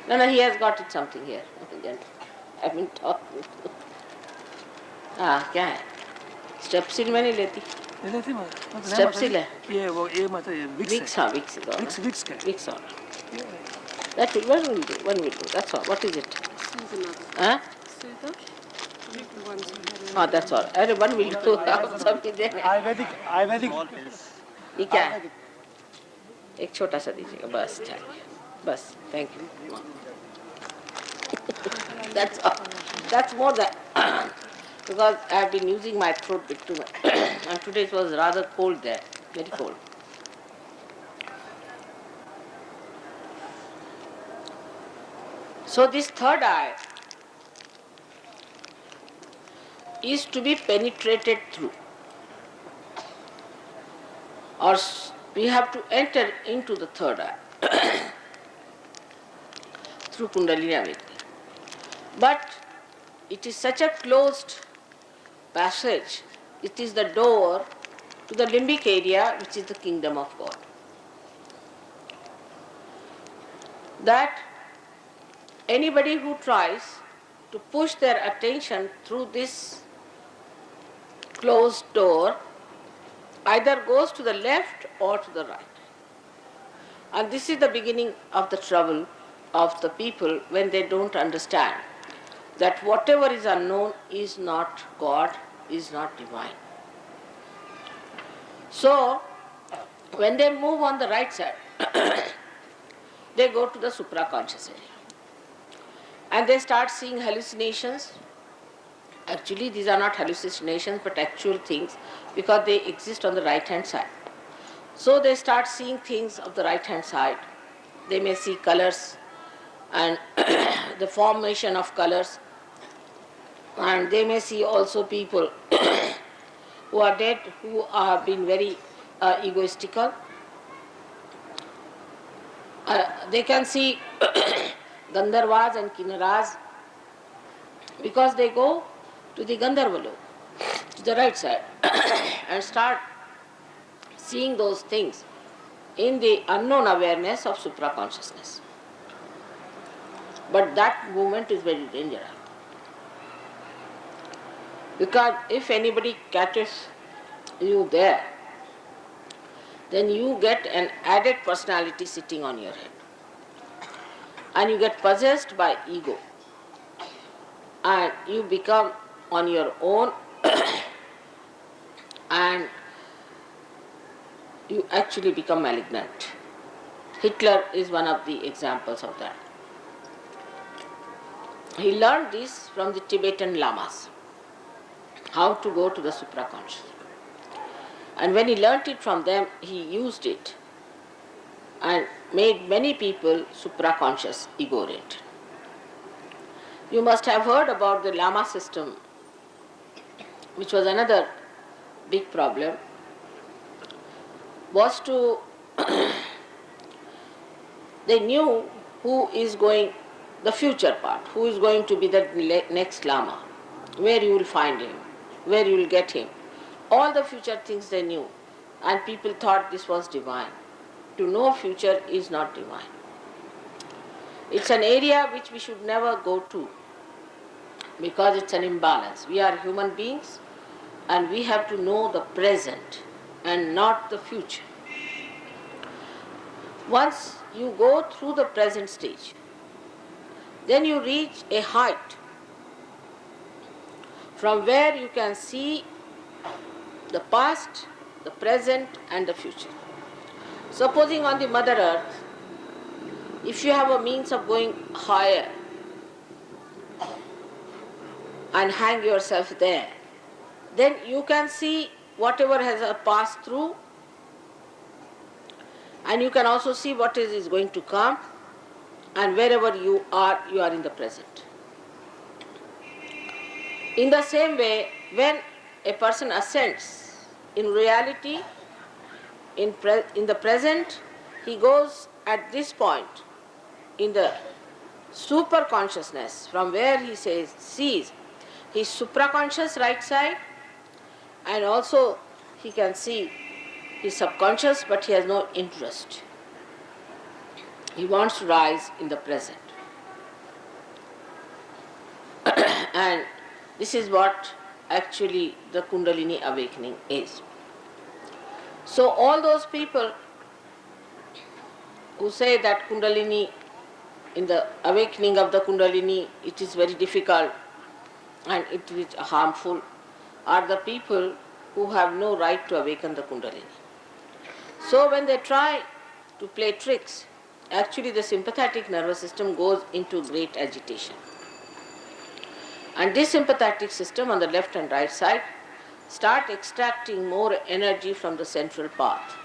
No, he has got it something here. I've been talking to. क्या है? स्टेप्सिल में नहीं लेती? स्टेप्सिल है? ये मतलब विक्स हाँ Vicks on. That will, one will do. That's all. What is it? Huh? Oh, that's all. अरे one will do. something there. Ayurvedic ये क्या है? एक छोटा सा दीजिएगा बस चाहिए बस thank you. That's all. That's more than because I have been using my throat bit too much and today it was rather cold there, very cold. So this third eye is to be penetrated through, or we have to enter into the third eye through Kundalini awakening. But it is such a closed passage, it is the door to the limbic area, which is the kingdom of God. That anybody who tries to push their attention through this closed door either goes to the left or to the right. And this is the beginning of the trouble of the people when they don't understand that whatever is unknown is not God, is not divine. So, when they move on the right side, they go to the supraconscious area. And they start seeing hallucinations. Actually, these are not hallucinations, but actual things, because they exist on the right-hand side. So they start seeing things of the right-hand side. They may see colors and the formation of colors. And they may see also people who are dead, who have been very egoistical. They can see Gandharvas and Kinnaras because they go to the Gandharva lok, to the right side, and start seeing those things in the unknown awareness of supraconsciousness. But that movement is very dangerous. Because if anybody catches you there, then you get an added personality sitting on your head. And you get possessed by ego. And you become on your own and you actually become malignant. Hitler is one of the examples of that. He learned this from the Tibetan lamas, how to go to the supraconscious. And when he learnt it from them, he used it and made many people supraconscious, ego-oriented. You must have heard about the Lama system, which was another big problem, was to, they knew who is going, the future part, who is going to be the next Lama, where you will find him, where you will get him. All the future things they knew, and people thought this was divine. To know future is not divine. It's an area which we should never go to, because it's an imbalance. We are human beings and we have to know the present and not the future. Once you go through the present stage, then you reach a height from where you can see the past, the present and the future. Supposing on the Mother Earth, if you have a means of going higher and hang yourself there, then you can see whatever has passed through, and you can also see what is going to come, and wherever you are in the present. In the same way, when a person ascends, in reality, in the present, he goes at this point in the super consciousness, from where he sees his supraconscious right side, and also he can see He's subconscious, but he has no interest. He wants to rise in the present. And this is what actually the Kundalini awakening is. So all those people who say that Kundalini, in the awakening of the Kundalini, it is very difficult and it is harmful, are the people who have no right to awaken the Kundalini. So when they try to play tricks, actually the sympathetic nervous system goes into great agitation. And this sympathetic system on the left and right side start extracting more energy from the central path.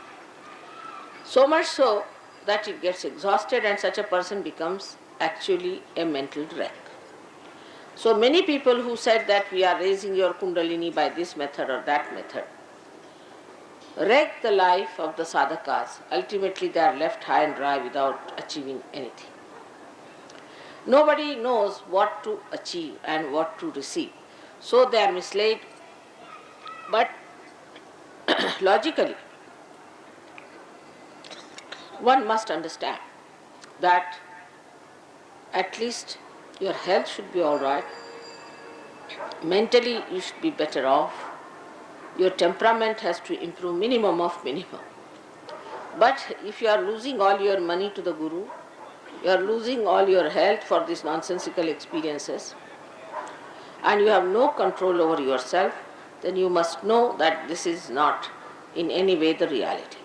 So much so that it gets exhausted and such a person becomes actually a mental wreck. So many people who said that we are raising your Kundalini by this method or that method wreck the life of the sadhakas. Ultimately they are left high and dry without achieving anything. Nobody knows what to achieve and what to receive. So they are misled. But logically, one must understand that at least your health should be all right. Mentally you should be better off. Your temperament has to improve minimum of minimum. But if you are losing all your money to the guru, you are losing all your health for these nonsensical experiences, and you have no control over yourself, then you must know that this is not in any way the reality.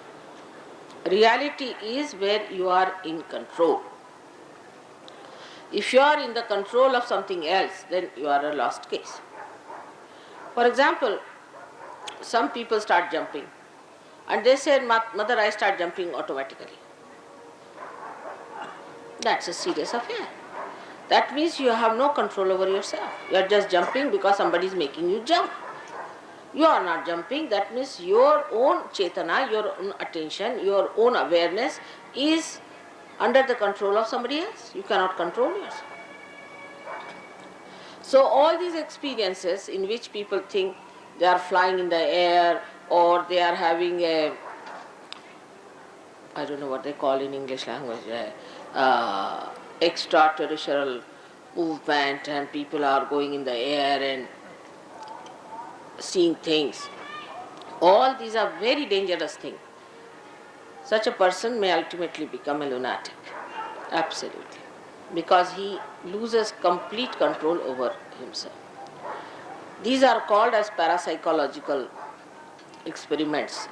Reality is where you are in control. If you are in the control of something else, then you are a lost case. For example, some people start jumping and they say, "Mother, I start jumping automatically." That's a serious affair. That means you have no control over yourself. You are just jumping because somebody is making you jump. You are not jumping. That means your own chetana, your own attention, your own awareness is under the control of somebody else. You cannot control yourself. So all these experiences in which people think they are flying in the air or they are having a, I don't know what they call in English language, extraterrestrial movement, and people are going in the air and seeing things. All these are very dangerous things. Such a person may ultimately become a lunatic. Absolutely. Because he loses complete control over himself. These are called as parapsychological experiments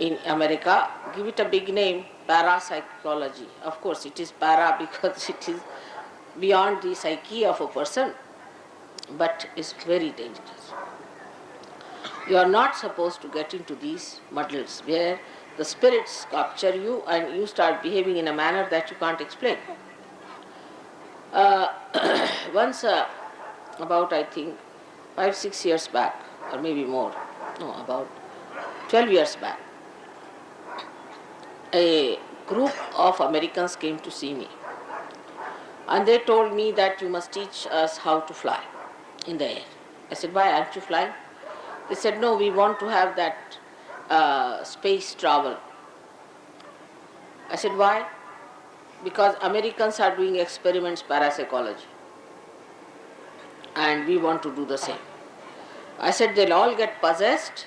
in America. Give it a big name, parapsychology. Of course, it is para because it is beyond the psyche of a person, but it's very dangerous. You are not supposed to get into these muddles where the spirits capture you and you start behaving in a manner that you can't explain. Once, about I think 5-6 years back, or maybe more, no, about 12 years back, a group of Americans came to see me. And they told me that you must teach us how to fly in the air. I said, why aren't you flying? They said, no, we want to have that space travel. I said, why? Because Americans are doing experiments parapsychology. And we want to do the same. I said, they'll all get possessed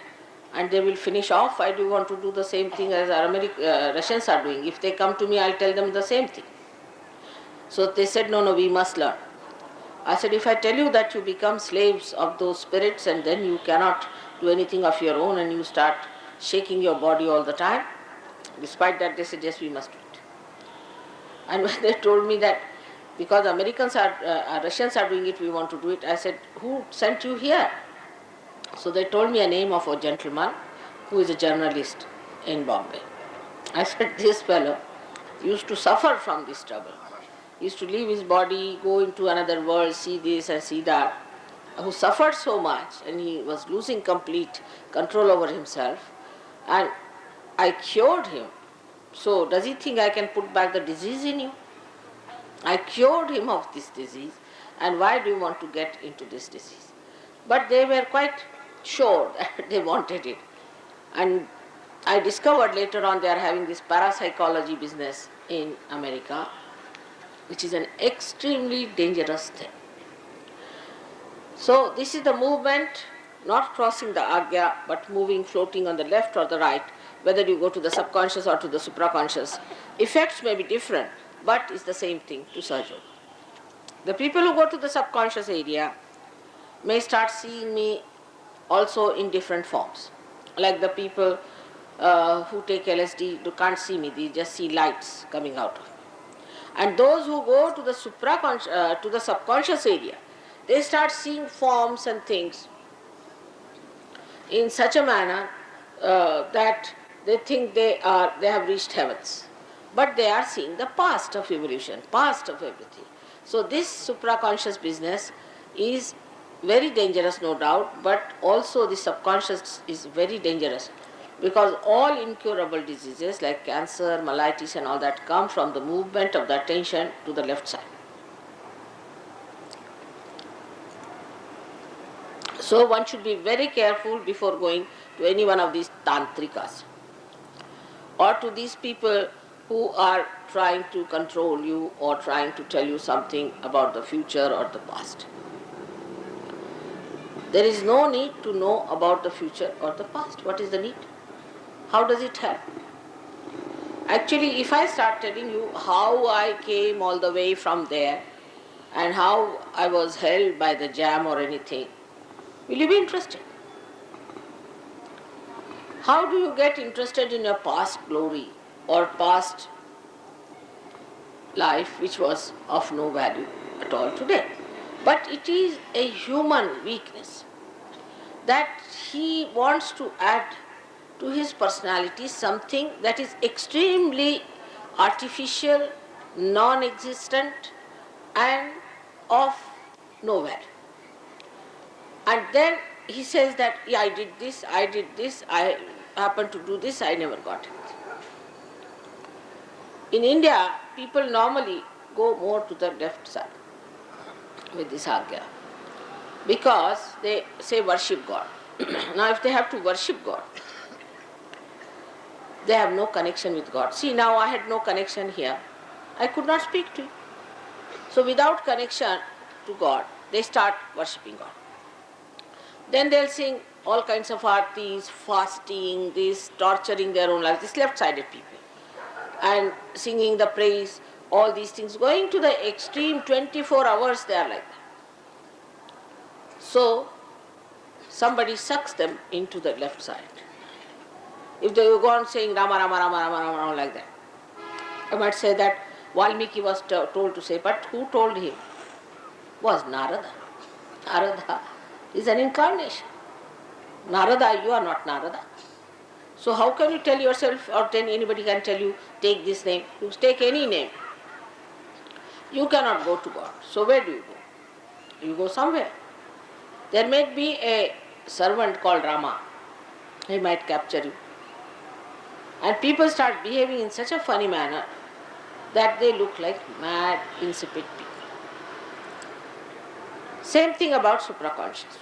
and they will finish off. I do want to do the same thing as our Russians are doing. If they come to me, I'll tell them the same thing. So they said, no, we must learn. I said, if I tell you that you become slaves of those spirits and then you cannot do anything of your own and you start shaking your body all the time, despite that they said, yes, we must do it. And when they told me that because Russians are doing it, we want to do it, I said, who sent you here? So they told me a name of a gentleman who is a journalist in Bombay. I said, this fellow used to suffer from this trouble. He used to leave his body, go into another world, see this and see that, who suffered so much and he was losing complete control over himself, and I cured him. So does he think I can put back the disease in you? I cured him of this disease, and why do you want to get into this disease? But they were quite sure that they wanted it. And I discovered later on they are having this parapsychology business in America, which is an extremely dangerous thing. So this is the movement, not crossing the Agya, but moving, floating on the left or the right, whether you go to the subconscious or to the supraconscious. Effects may be different, but it's the same thing to Sahaja. The people who go to the subconscious area may start seeing me also in different forms. Like the people who take LSD, they can't see me, they just see lights coming out of me. And those who go to the to the subconscious area, they start seeing forms and things in such a manner that they think they have reached heavens. But they are seeing the past of evolution, past of everything. So this supraconscious business is very dangerous, no doubt, but also the subconscious is very dangerous, because all incurable diseases like cancer, mellitus and all that come from the movement of the attention to the left side. So one should be very careful before going to any one of these tantrikas or to these people who are trying to control you or trying to tell you something about the future or the past. There is no need to know about the future or the past. What is the need? How does it help? Actually, if I start telling you how I came all the way from there and how I was held by the jam or anything, will you be interested? How do you get interested in your past glory or past life which was of no value at all today? But it is a human weakness that he wants to add to his personality something that is extremely artificial, non-existent and of no value. And then he says that, yeah, I did this, I happened to do this, I never got it. In India, people normally go more to the left side with this Agya because they say worship God. Now if they have to worship God, they have no connection with God. See, now I had no connection here. I could not speak to you. So without connection to God, they start worshipping God. Then they'll sing all kinds of artis, fasting, this, torturing their own lives, these left-sided people. And singing the praise, all these things, going to the extreme, 24 hours they are like that. So, somebody sucks them into the left side. If they go on saying Rama, Rama, Rama, Rama, Rama, Rama like that, I might say that Valmiki was told to say, but who told him? Was Narada. Narada is an incarnation. Narada, you are not Narada. So how can you tell yourself, or then anybody can tell you, take this name? You take any name. You cannot go to God. So where do you go? You go somewhere. There may be a servant called Rama. He might capture you. And people start behaving in such a funny manner that they look like mad, insipid people. Same thing about supraconscious.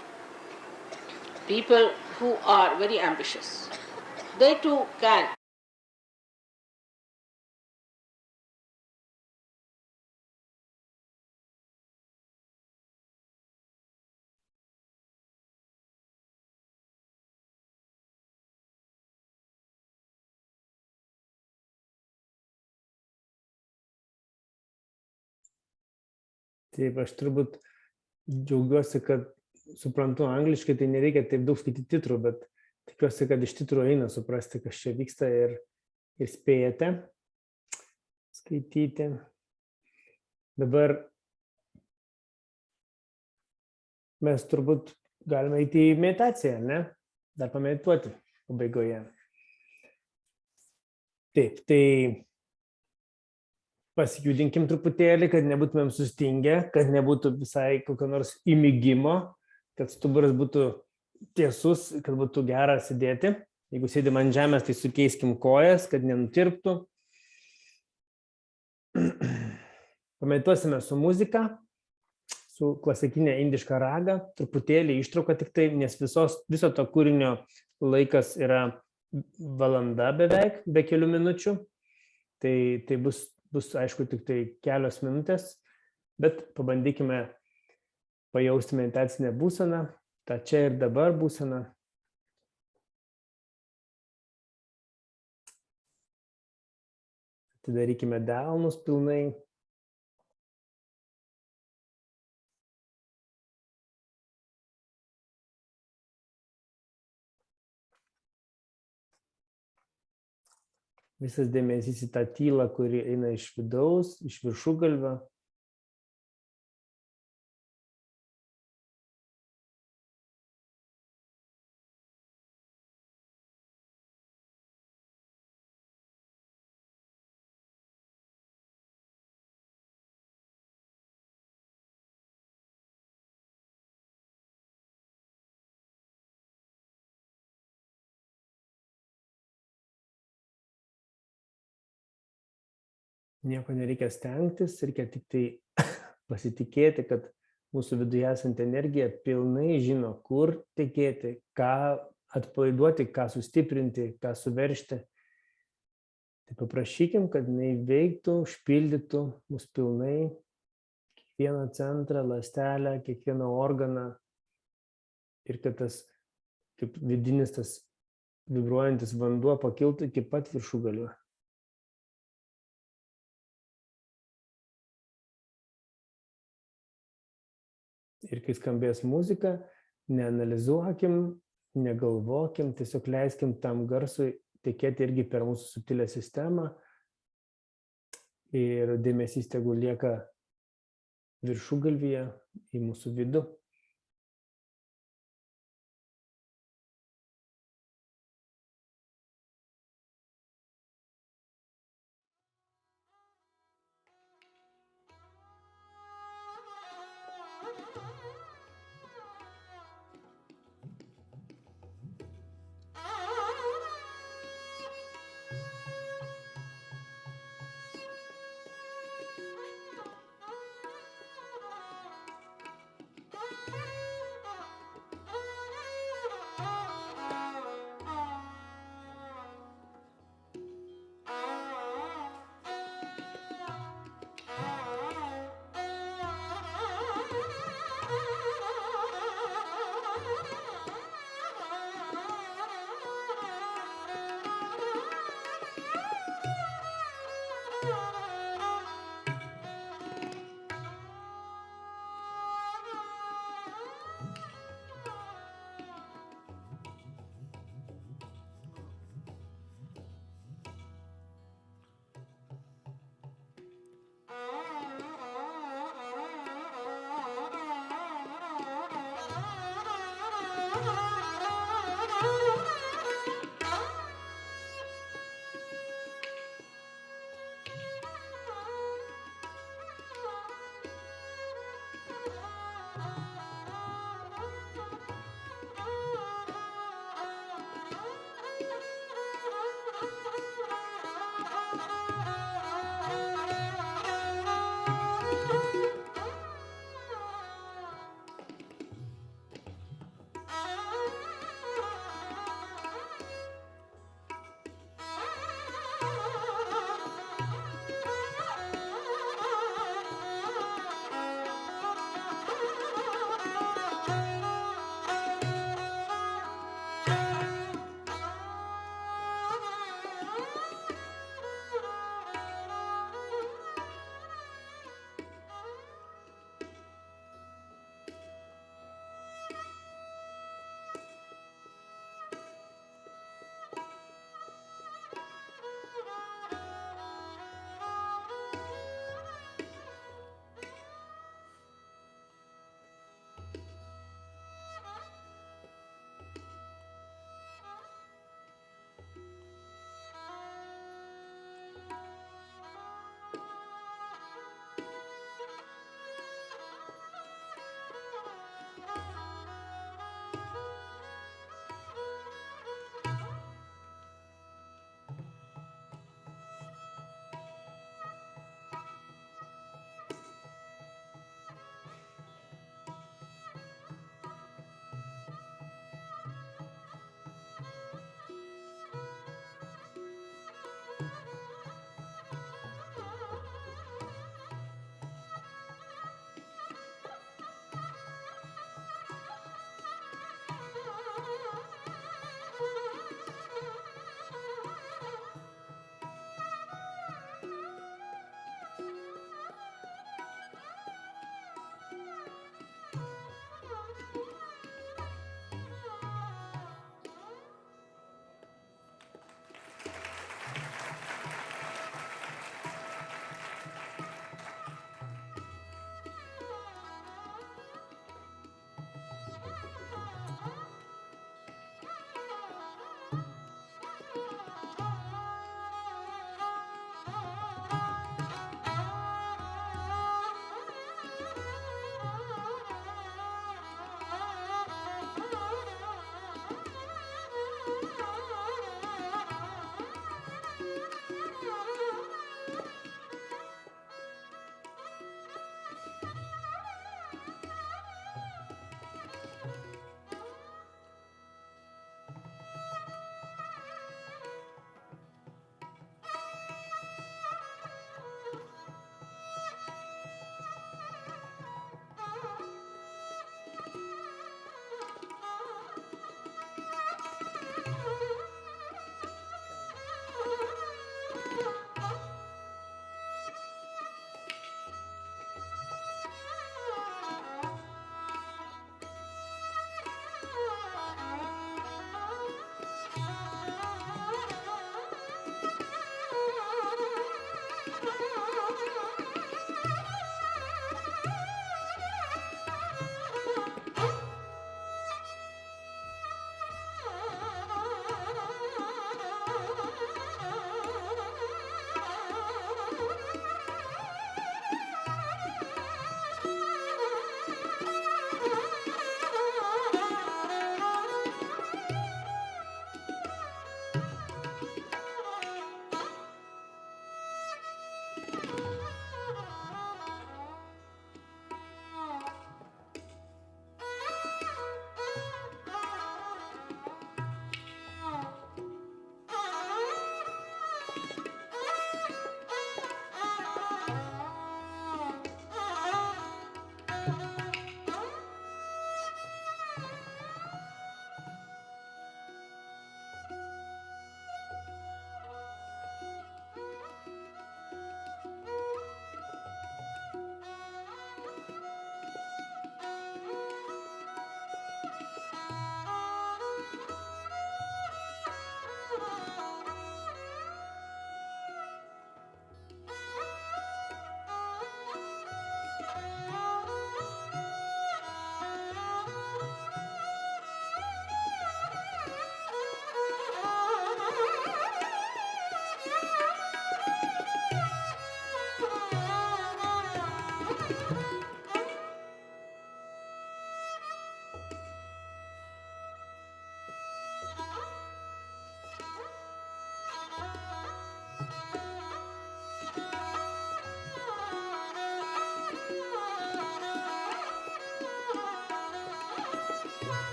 People who are very ambitious, they too can Taip, aš turbūt džiaugiuosi, kad suprantu angliškai, tai nereikia taip daug skaityti titrų, bet tikiuosi, kad iš titrų eina suprasti, kas čia vyksta ir spėjate skaityti. Dabar mes turbūt galime eiti į meditaciją, ne? Dar pamedituoti pabaigoje. Taip, tai pasijudinkim truputėlį, kad nebūtumėm sustingę, kad nebūtų visai kokio nors įmigimo, kad stuburas būtų tiesus, kad būtų gera sėdėti. Jeigu sėdim ant žemės, tai sukeiskim kojas, kad nenutirptų. Pamedituosime su muzika, su klasikinė indiška raga, truputėlį ištrauka tik tai, nes viso to kūrinio laikas yra valanda beveik, be kelių minučių. Tai bus aišku tik tai kelios minutės, bet pabandykime pajausti meditacinę būseną, tą čia ir dabar būseną. Atidarykime delnus pilnai. Visas dėmesys į tą tylą, kuri eina iš vidaus, iš viršugalvio. Nieko nereikia stengtis, reikia tik tai pasitikėti, kad mūsų viduje esanti energija pilnai žino, kur tekėti, ką atpalaiduoti, ką sustiprinti, ką suveržti. Tai paprašykim, kad jinai veiktų, užpildytų mus pilnai, kiekvieną centrą, ląstelę, kiekvieną organą ir kad tas kaip vidinis tas vibruojantis vanduo pakiltų iki pat viršugalvio. Ir kai skambės muzika, neanalizuokim, negalvokim, tiesiog leiskim tam garsui tekėti irgi per mūsų subtilę sistemą ir dėmesys tegu lieka viršugalvyje į mūsų vidų.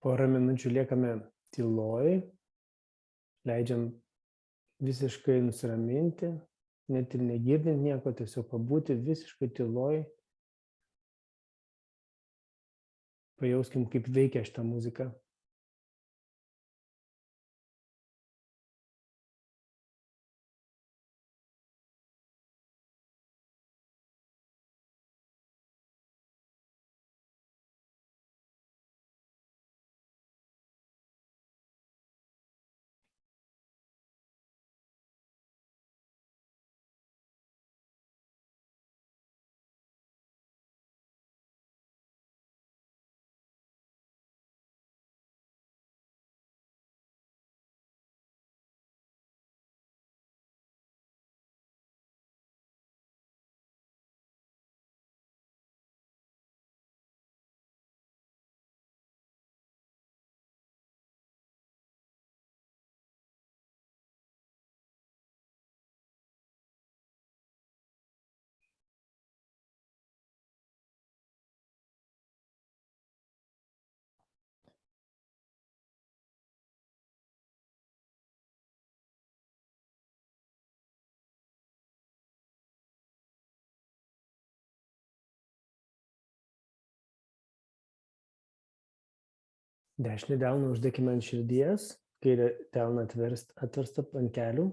Porą minučių liekame tyloj, leidžiam visiškai nusiraminti, net ir negirdint nieko, tiesiog pabūti visiškai tyloj. Pajauskim, kaip veikia šitą muziką. Dešinį delną uždėkime ant širdies, kairę delną atverstą ant kelių.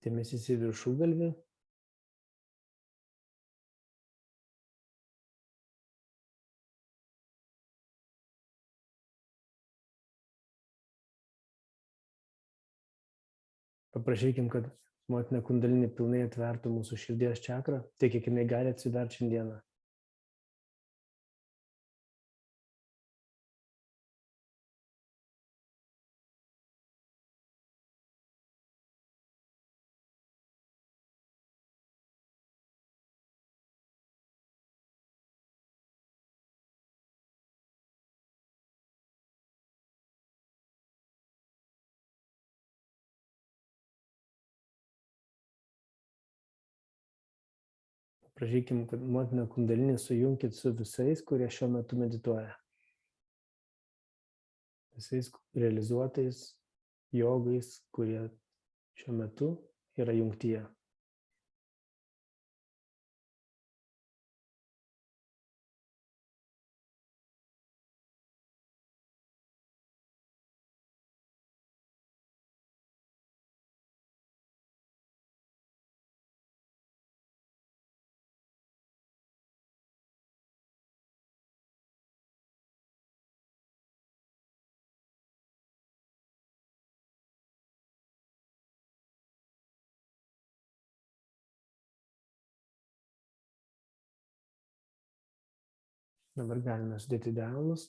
Dėmesys į viršugalvį. Paprašykim, kad motina kundalinė pilnai atvertų mūsų širdies čakrą, tiek kiek jinai gali atsiverti šiandieną. Prašykim, kad motina kundalinė sujunkit su visais, kurie šiuo metu medituoja. Visais realizuotais jogais, kurie šiuo metu yra jungtyje. Dabar galime sudėti delnus,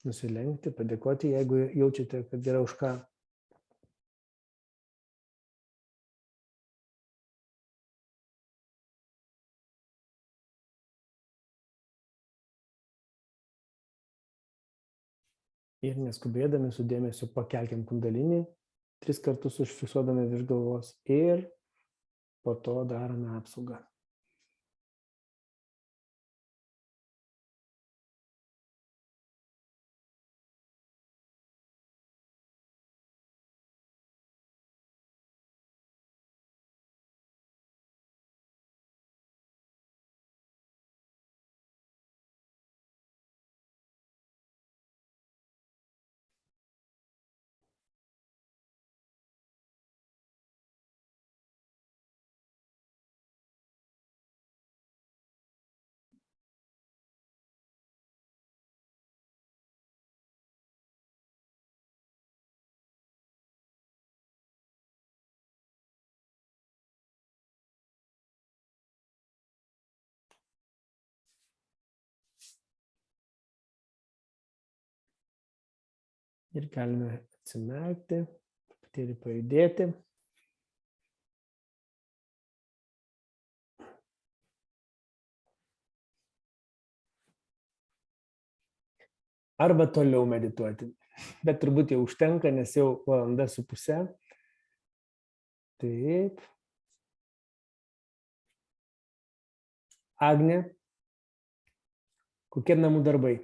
nusilenkti, padėkoti, jeigu jaučiate, kad yra už ką. Ir neskubėdami su dėmesiu pakelkim kundalinį, 3 kartus užfiksuodami virš galvos ir po to darome apsaugą. Ir galime atsimerkti, truputėlį pajudėti. Arba toliau medituoti. Bet turbūt jau užtenka, nes jau 1.5 valandos. Taip. Agne, kokie namų darbai?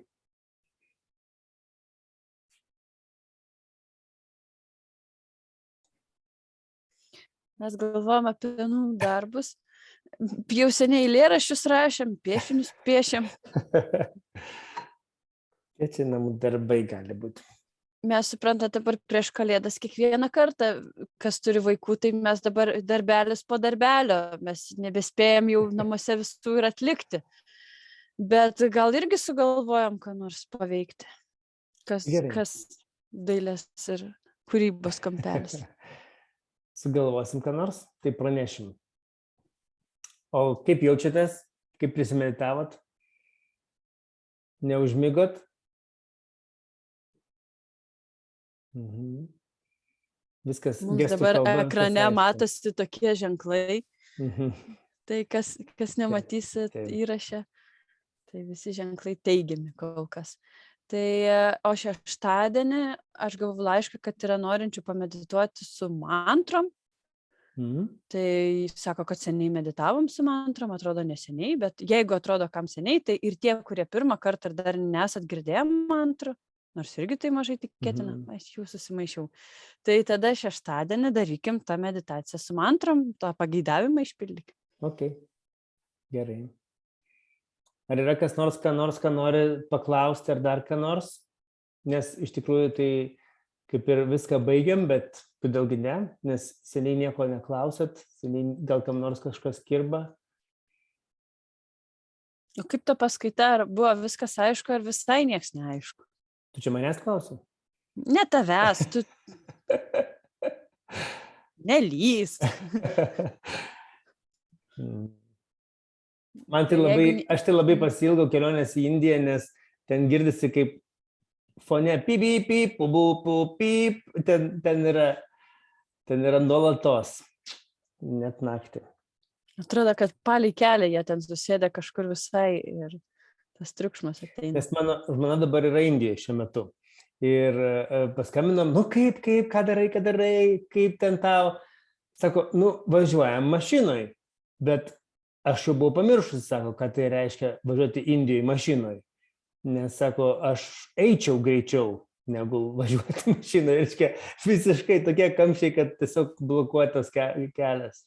Mes galvojam apie namų darbus. Jau seniai eilėraščius rašėm, piešinius piešėm. Kokie čia namų darbai gali būti? Mes suprantate, dabar prieš Kalėdas kiekvieną kartą, kas turi vaikų, tai mes dabar darbelis po darbelio, mes nebespėjam jau namuose visų ir atlikti. Bet gal irgi sugalvojam, ką nors paveikti, kas dailės ir kūrybos kampelis. Sugalvosim, ką nors, tai pranešim. O kaip jaučiatės, kaip prisimeditavot? Neužmigot? Viskas Mums gestų dabar kalba, viskas ekrane aišku. matosi tokie ženklai, tai kas nematysit Taip. įraše, tai visi ženklai teigiami kol kas. Tai o šeštadienį aš gavau laišką, kad yra norinčių pamedituoti su mantrom. Tai sako, kad seniai meditavom su mantrom, atrodo neseniai, bet jeigu atrodo kam seniai, tai ir tie, kurie pirmą kartą ir dar nesat girdėję mantrų, nors irgi tai mažai tikėtina, aš jau susimaišiau. Tai tada šeštadienį darykim tą meditaciją su mantrom, tą pageidavimą išpildyk. Ok, gerai. Ar yra kas nors, ką nori paklausti, ar dar ką nors? Nes iš tikrųjų tai kaip ir viską baigiam, bet kodėlgi ne? Nes seniai nieko neklausėt, seniai gal kam nors kažkas kirba. O kaip ta paskaita, ar buvo viskas aišku, ar visai nieks neaišku? Tu čia manęs klausi? Ne tavęs, tu nelys. Aš tai labai pasiilgau kelionės į Indiją, nes ten girdisi kaip fone pip, pip, pip, pip, pip, ten yra nuolatos, net naktį. Atrodo, kad palei kelią jie ten susėdė kažkur visai ir tas triukšmas ateina. Nes mano žmona dabar yra Indijoje šiuo metu. Ir paskambinom, kaip, ką darai, kaip ten tau. Sako, važiuojam mašinoj, bet aš jau buvau pamiršusi, sako, kad tai reiškia važiuoti Indijoje mašinoj. Nes, sako, aš eičiau greičiau, negu važiuoti mašinoj. Reiškia, visiškai tokie kamščiai, kad tiesiog blokuotas kelias.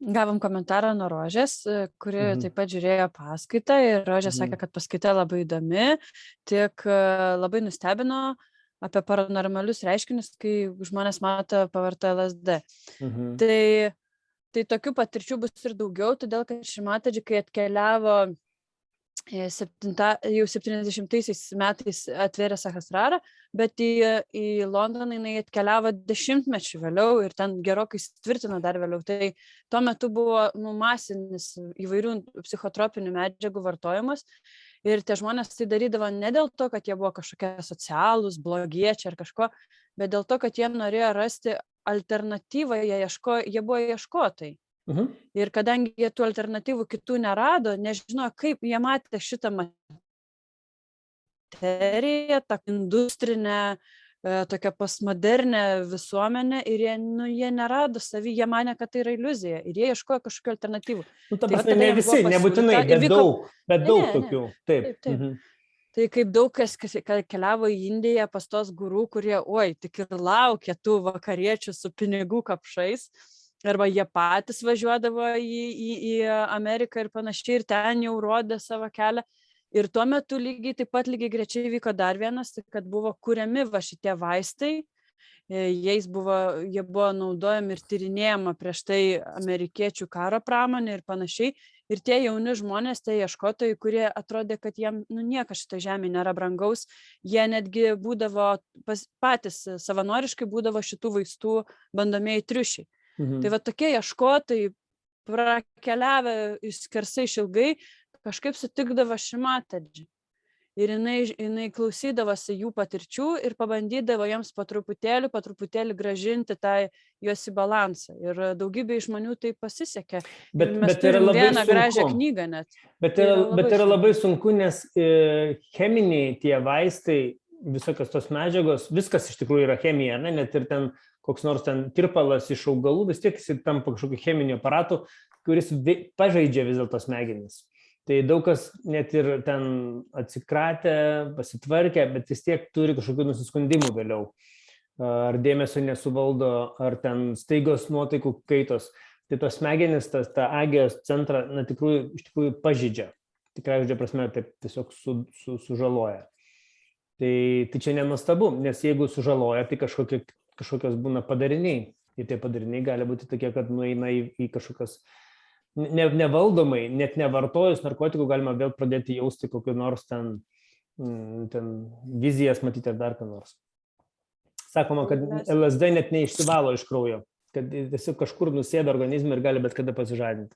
Gavom komentarą nuo Rožės, kuri taip pat žiūrėjo paskaitą ir Rožė sakė, kad paskaita labai įdomi, tik labai nustebino apie paranormalius reiškinius, kai žmonės mato pavartą LSD. Tai tokių patirčių bus ir daugiau, todėl kad Šrimatadži, kai atkeliavo jau 70-aisiais metais atvėrė Sahasrarą, bet į Londoną jinai atkeliavo 10-mečių vėliau ir ten gerokai tvirtino dar vėliau. Tai tuo metu buvo masinis įvairių psichotropinių medžiagų vartojimas ir tie žmonės tai darydavo ne dėl to, kad jie buvo kažkokie socialūs, blogiečiai ar kažko, bet dėl to, kad jie norėjo rasti alternatyvą, jie buvo ieškotojai. Ir kadangi jie tų alternatyvų kitų nerado, nežino, kaip jie matė šitą materiją, tą industrinę, tokią postmodernę visuomenę ir jie nerado savį, jie manė, kad tai yra iliuzija ir jie ieškojo kažkokių alternatyvų. Ta prasme, ne visi, nebūtinai, bet daug tokių. Taip. Tai kaip daug kas keliavo į Indiją pas tos gurų, kurie, tik ir laukia tų vakariečių su pinigų kapšais. Arba jie patys važiuodavo į Ameriką ir panašiai, ir ten jau rodė savo kelią. Ir tuo metu lygiai grečiai vyko dar vienas, kad buvo kuriami šitie vaistai, jie buvo naudojami ir tyrinėjama prieš tai amerikiečių karo pramonė ir panašiai. Ir tie jauni žmonės, tie ieškotojai, kurie atrodė, kad jiem niekas šitą žemę nėra brangaus, jie netgi būdavo patys savanoriškai būdavo šitų vaistų bandomieji triušiai. Tai va tokie ieškotojai prakeliavę išskersai išilgai kažkaip sutikdavo Šimatadži. Ir jinai klausydavosi jų patirčių ir pabandydavo jiems po truputėlį gražinti tą juos į balansą. Ir daugybė žmonių tai pasisekė. Bet Mes tai yra turim labai vieną gražią sunku. knygą net. Bet Tai yra labai sunku, nes cheminiai tie vaistai, visokios tos medžiagos, viskas iš tikrųjų yra chemija, ne? Net ir ten koks nors ten tirpalas iš augalų, vis tiek jis tampa kažkokiu cheminiu aparatu, kuris pažaidžia vis dėlto smegenis. Tai daug kas net ir ten atsikratė, pasitvarkė, bet vis tiek turi kažkokių nusiskundimų vėliau. Ar dėmesio nesuvaldo, ar ten staigos nuotaikų kaitos. Tai tos smegenis, tą agijos centrą, iš tikrųjų pažydžia. Tikrai žodžio prasme, taip tiesiog sužaloja. Tai čia nenuostabu, nes jeigu sužaloja, tai kažkokios būna padariniai. Ir tie padariniai gali būti tokie, kad nueina į kažkokias nevaldomai, net nevartojus narkotikų galima vėl pradėti jausti kokiu nors ten vizijas matyti ar dar ką nors. Sakoma, kad LSD net neišsivalo iš kraujo, kad tiesiog kažkur nusėda organizme ir gali bet kada pasižadinti.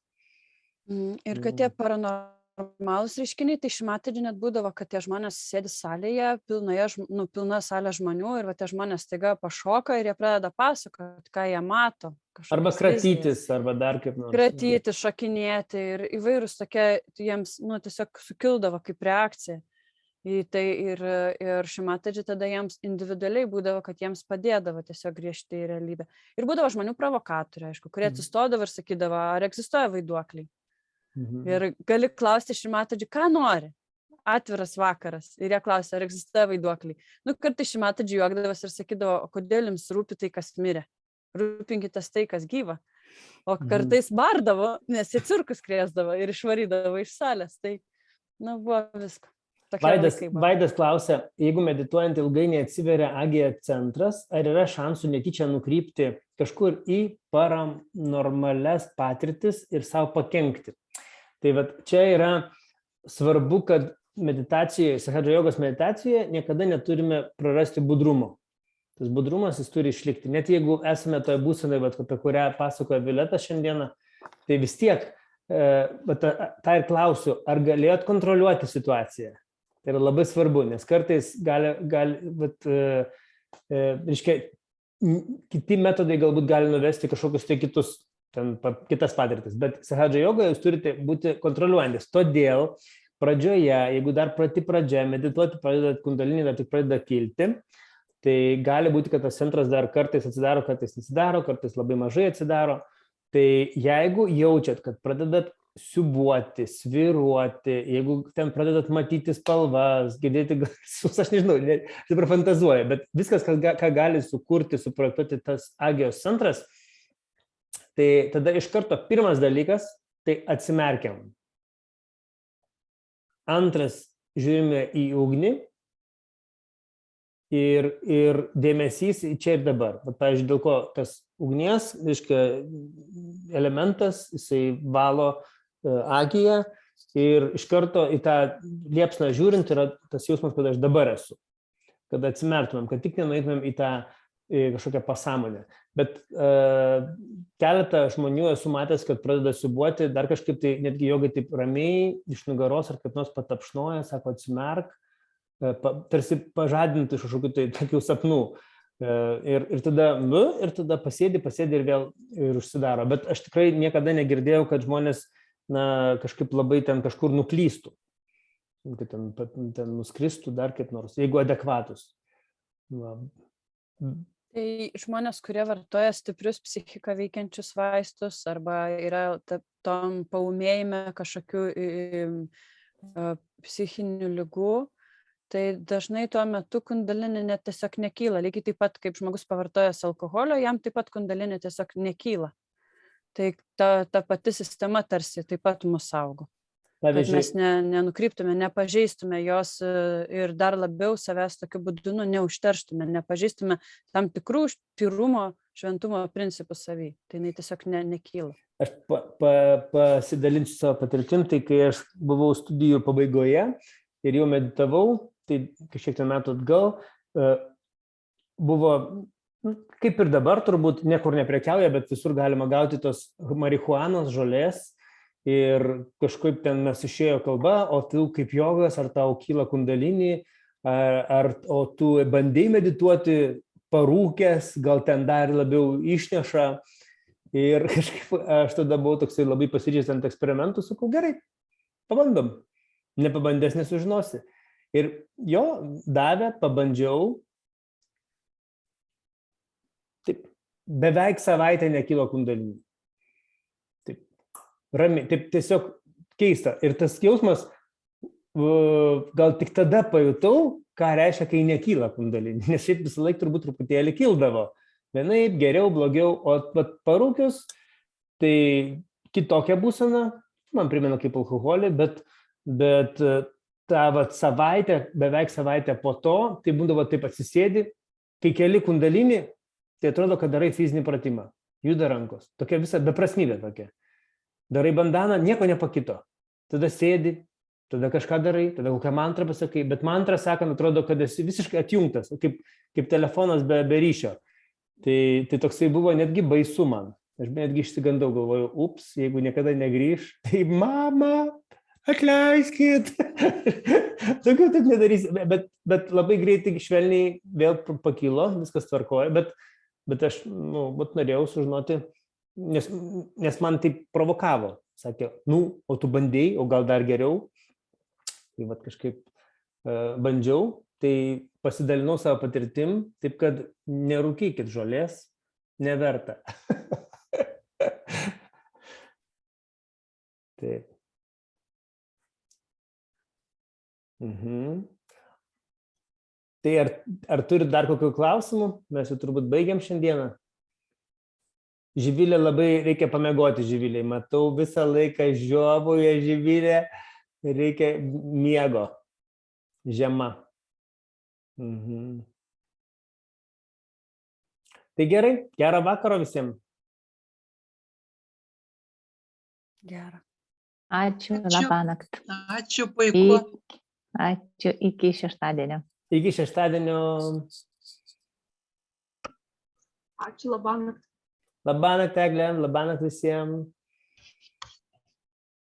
Ir kad tie paranormalūs reiškiniai, tai Šimatadži net būdavo, kad tie žmonės sėdi salėje, pilna salė žmonių ir tie žmonės staiga pašoka ir jie pradeda pasakoti, ką jie mato. Arba kratytis, arba dar kaip nors. Kratytis, šokinėti ir įvairūs tokie, jiems tiesiog sukildavo kaip reakcija į tai ir Šimatadži tada jiems individualiai būdavo, kad jiems padėdavo tiesiog grįžti į realybę. Ir būdavo žmonių provokatoriai, aišku, kurie atsistodavo ir sakydavo, ar egzistuoja vaiduokliai. Ir gali klausti Šimatadži, ką nori. Atviras vakaras. Ir jie klausė, ar egzistuoja vaiduokliai. Kartais Šimatadži juokdavas ir sakydavo, o kodėl jums rūpi tai, kas mirė? Rūpinkitės tai, kas gyva. O kartais bardavo, nes į cirkus krėsdavo ir išvarydavo iš salės. Tai, buvo visko. Vaidas klausia, jeigu medituojant ilgai neatsiveria agija centras, ar yra šansų netyčia nukrypti kažkur į paranormalias patirtis ir savo pakenkti? Tai čia yra svarbu, kad meditacijoje, Sahadža jogos meditacijoje niekada neturime prarasti budrumo. Tas budrumas jis turi išlikti. Net jeigu esame toje būsenoje, apie kurią pasakoja Vileta šiandieną, tai vis tiek, tą ir klausiu, ar galėjot kontroliuoti situaciją? Tai yra labai svarbu, nes kartais kiti metodai galbūt gali nuvesti kažkokius tai kitas patirtis, bet Sahadža jogoje jūs turite būti kontroliuojantis. Todėl pradžioje, jeigu dar pradžia, medituoti pradedat kundalinį, dar tik pradeda kilti, tai gali būti, kad tas centras dar kartais atsidaro, kartais neatsidaro, kartais labai mažai atsidaro. Tai jeigu jaučiat, kad pradedat siubuoti, sviruoti, jeigu ten pradedat matyti spalvas, girdėti garsus, aš nežinau, aš dabar fantazuoju, bet viskas, ką gali sukurti, suprojektuoti tas agijos centras, tai tada iš karto pirmas dalykas, tai atsimerkiam. Antras, žiūrime į ugnį. Ir dėmesys čia ir dabar. Pavyzdžiui, dėl ko tas ugnies, elementas, jisai valo agiją ir iš karto į tą liepsną žiūrint yra tas jausmas, kad aš dabar esu. Kad atsimertumėm, kad tik nenueitumėm į tą kažkokią pasąmonę. Bet keletą žmonių esu matęs, kad pradeda siubuoti, dar kažkaip tai netgi jogai taip ramiai iš nugaros ar kaip nors patapšnoja, sako atsimerk, tarsi pažadinti iš kažkokių tai tokių sapnų. Ir tada pasėdi ir vėl užsidaro. Bet aš tikrai niekada negirdėjau, kad žmonės kažkaip labai ten kažkur nuklystų. Kad ten nuskristų dar kaip nors, jeigu adekvatus. Tai žmonės, kurie vartoja stiprius psichiką veikiančius vaistus arba yra tom paūmėjime kažkokių psichinių ligų, tai dažnai tuo metu kundalinė net tiesiog nekyla. Lygiai taip pat, kaip žmogus pavartojęs alkoholio, jam taip pat kundalinė tiesiog nekyla. Tai ta pati sistema tarsi taip pat mus saugo. Kad mes nenukryptume, nepažeistume jos ir dar labiau savęs tokiu būdu neužterštume, nepažeistume tam tikrų tyrumo, šventumo principų savy. Tai jinai tiesiog nekyla. Aš pasidalinsiu savo patirtim, tai kai aš buvau studijų pabaigoje ir jau meditavau, tai kažkiek metų atgal buvo, kaip ir dabar turbūt, niekur neprekiauja, bet visur galima gauti tos marihuanos žolės ir kažkaip ten mes išėjo kalba, o tu kaip jogas, ar tau kyla kundalini, o tu bandai medituoti parūkęs, gal ten dar labiau išneša. Ir kažkaip aš tada buvau toksai labai pasiryžęs ant eksperimentų, sakau, gerai, pabandom. Nepabandęs nesužinosi. Ir jo, davė, pabandžiau. Taip, beveik savaitę nekilo kundalini. Taip, ramiai, taip tiesiog keista. Ir tas jausmas, gal tik tada pajutau, ką reiškia, kai nekyla kundalini. Nes šiaip visą laiką turbūt truputėlį kildavo. Vienaip, geriau, blogiau, o parūkius, tai kitokia būsena, man primena kaip alkoholį, bet tą savaitę, beveik savaitę po to, tai būdavo taip atsisėdi, kai keli kundalini, tai atrodo, kad darai fizinį pratimą, juda rankos, tokia visa beprasmybė tokia. Darai bandaną, nieko nepakito, tada sėdi, tada kažką darai, tada kokią mantrą pasakai, bet mantrą sakant, atrodo, kad esi visiškai atjungtas, kaip telefonas be ryšio. Tai toksai buvo netgi baisu man. Aš netgi išsigandau, galvoju, ups, jeigu niekada negrįš, tai mama, atleiskit. Tokių taip nedarysi, bet labai greitai švelniai vėl pakilo, viskas tvarkoja, bet aš norėjau sužinoti, nes man tai provokavo. Sakė, o tu bandėjai, o gal dar geriau. Tai kažkaip bandžiau. Tai pasidalinau savo patirtim, taip kad nerūkykit žolės, neverta. Taip. Tai ar turit dar kokių klausimų? Mes jau turbūt baigiam šiandieną. Živilė, labai reikia pamiegoti, Živilė. Matau visą laiką žiovauja Živilė, reikia miego. Žema. Tai gerai, gerą vakarą visiems. Gerą. Ačiū, labanakt. Ačiū, puiku. Ačiū, iki šeštadienio. Iki šeštadienio. Ačiū, labanakt. Labanakt, Eglė, labanakt visiems.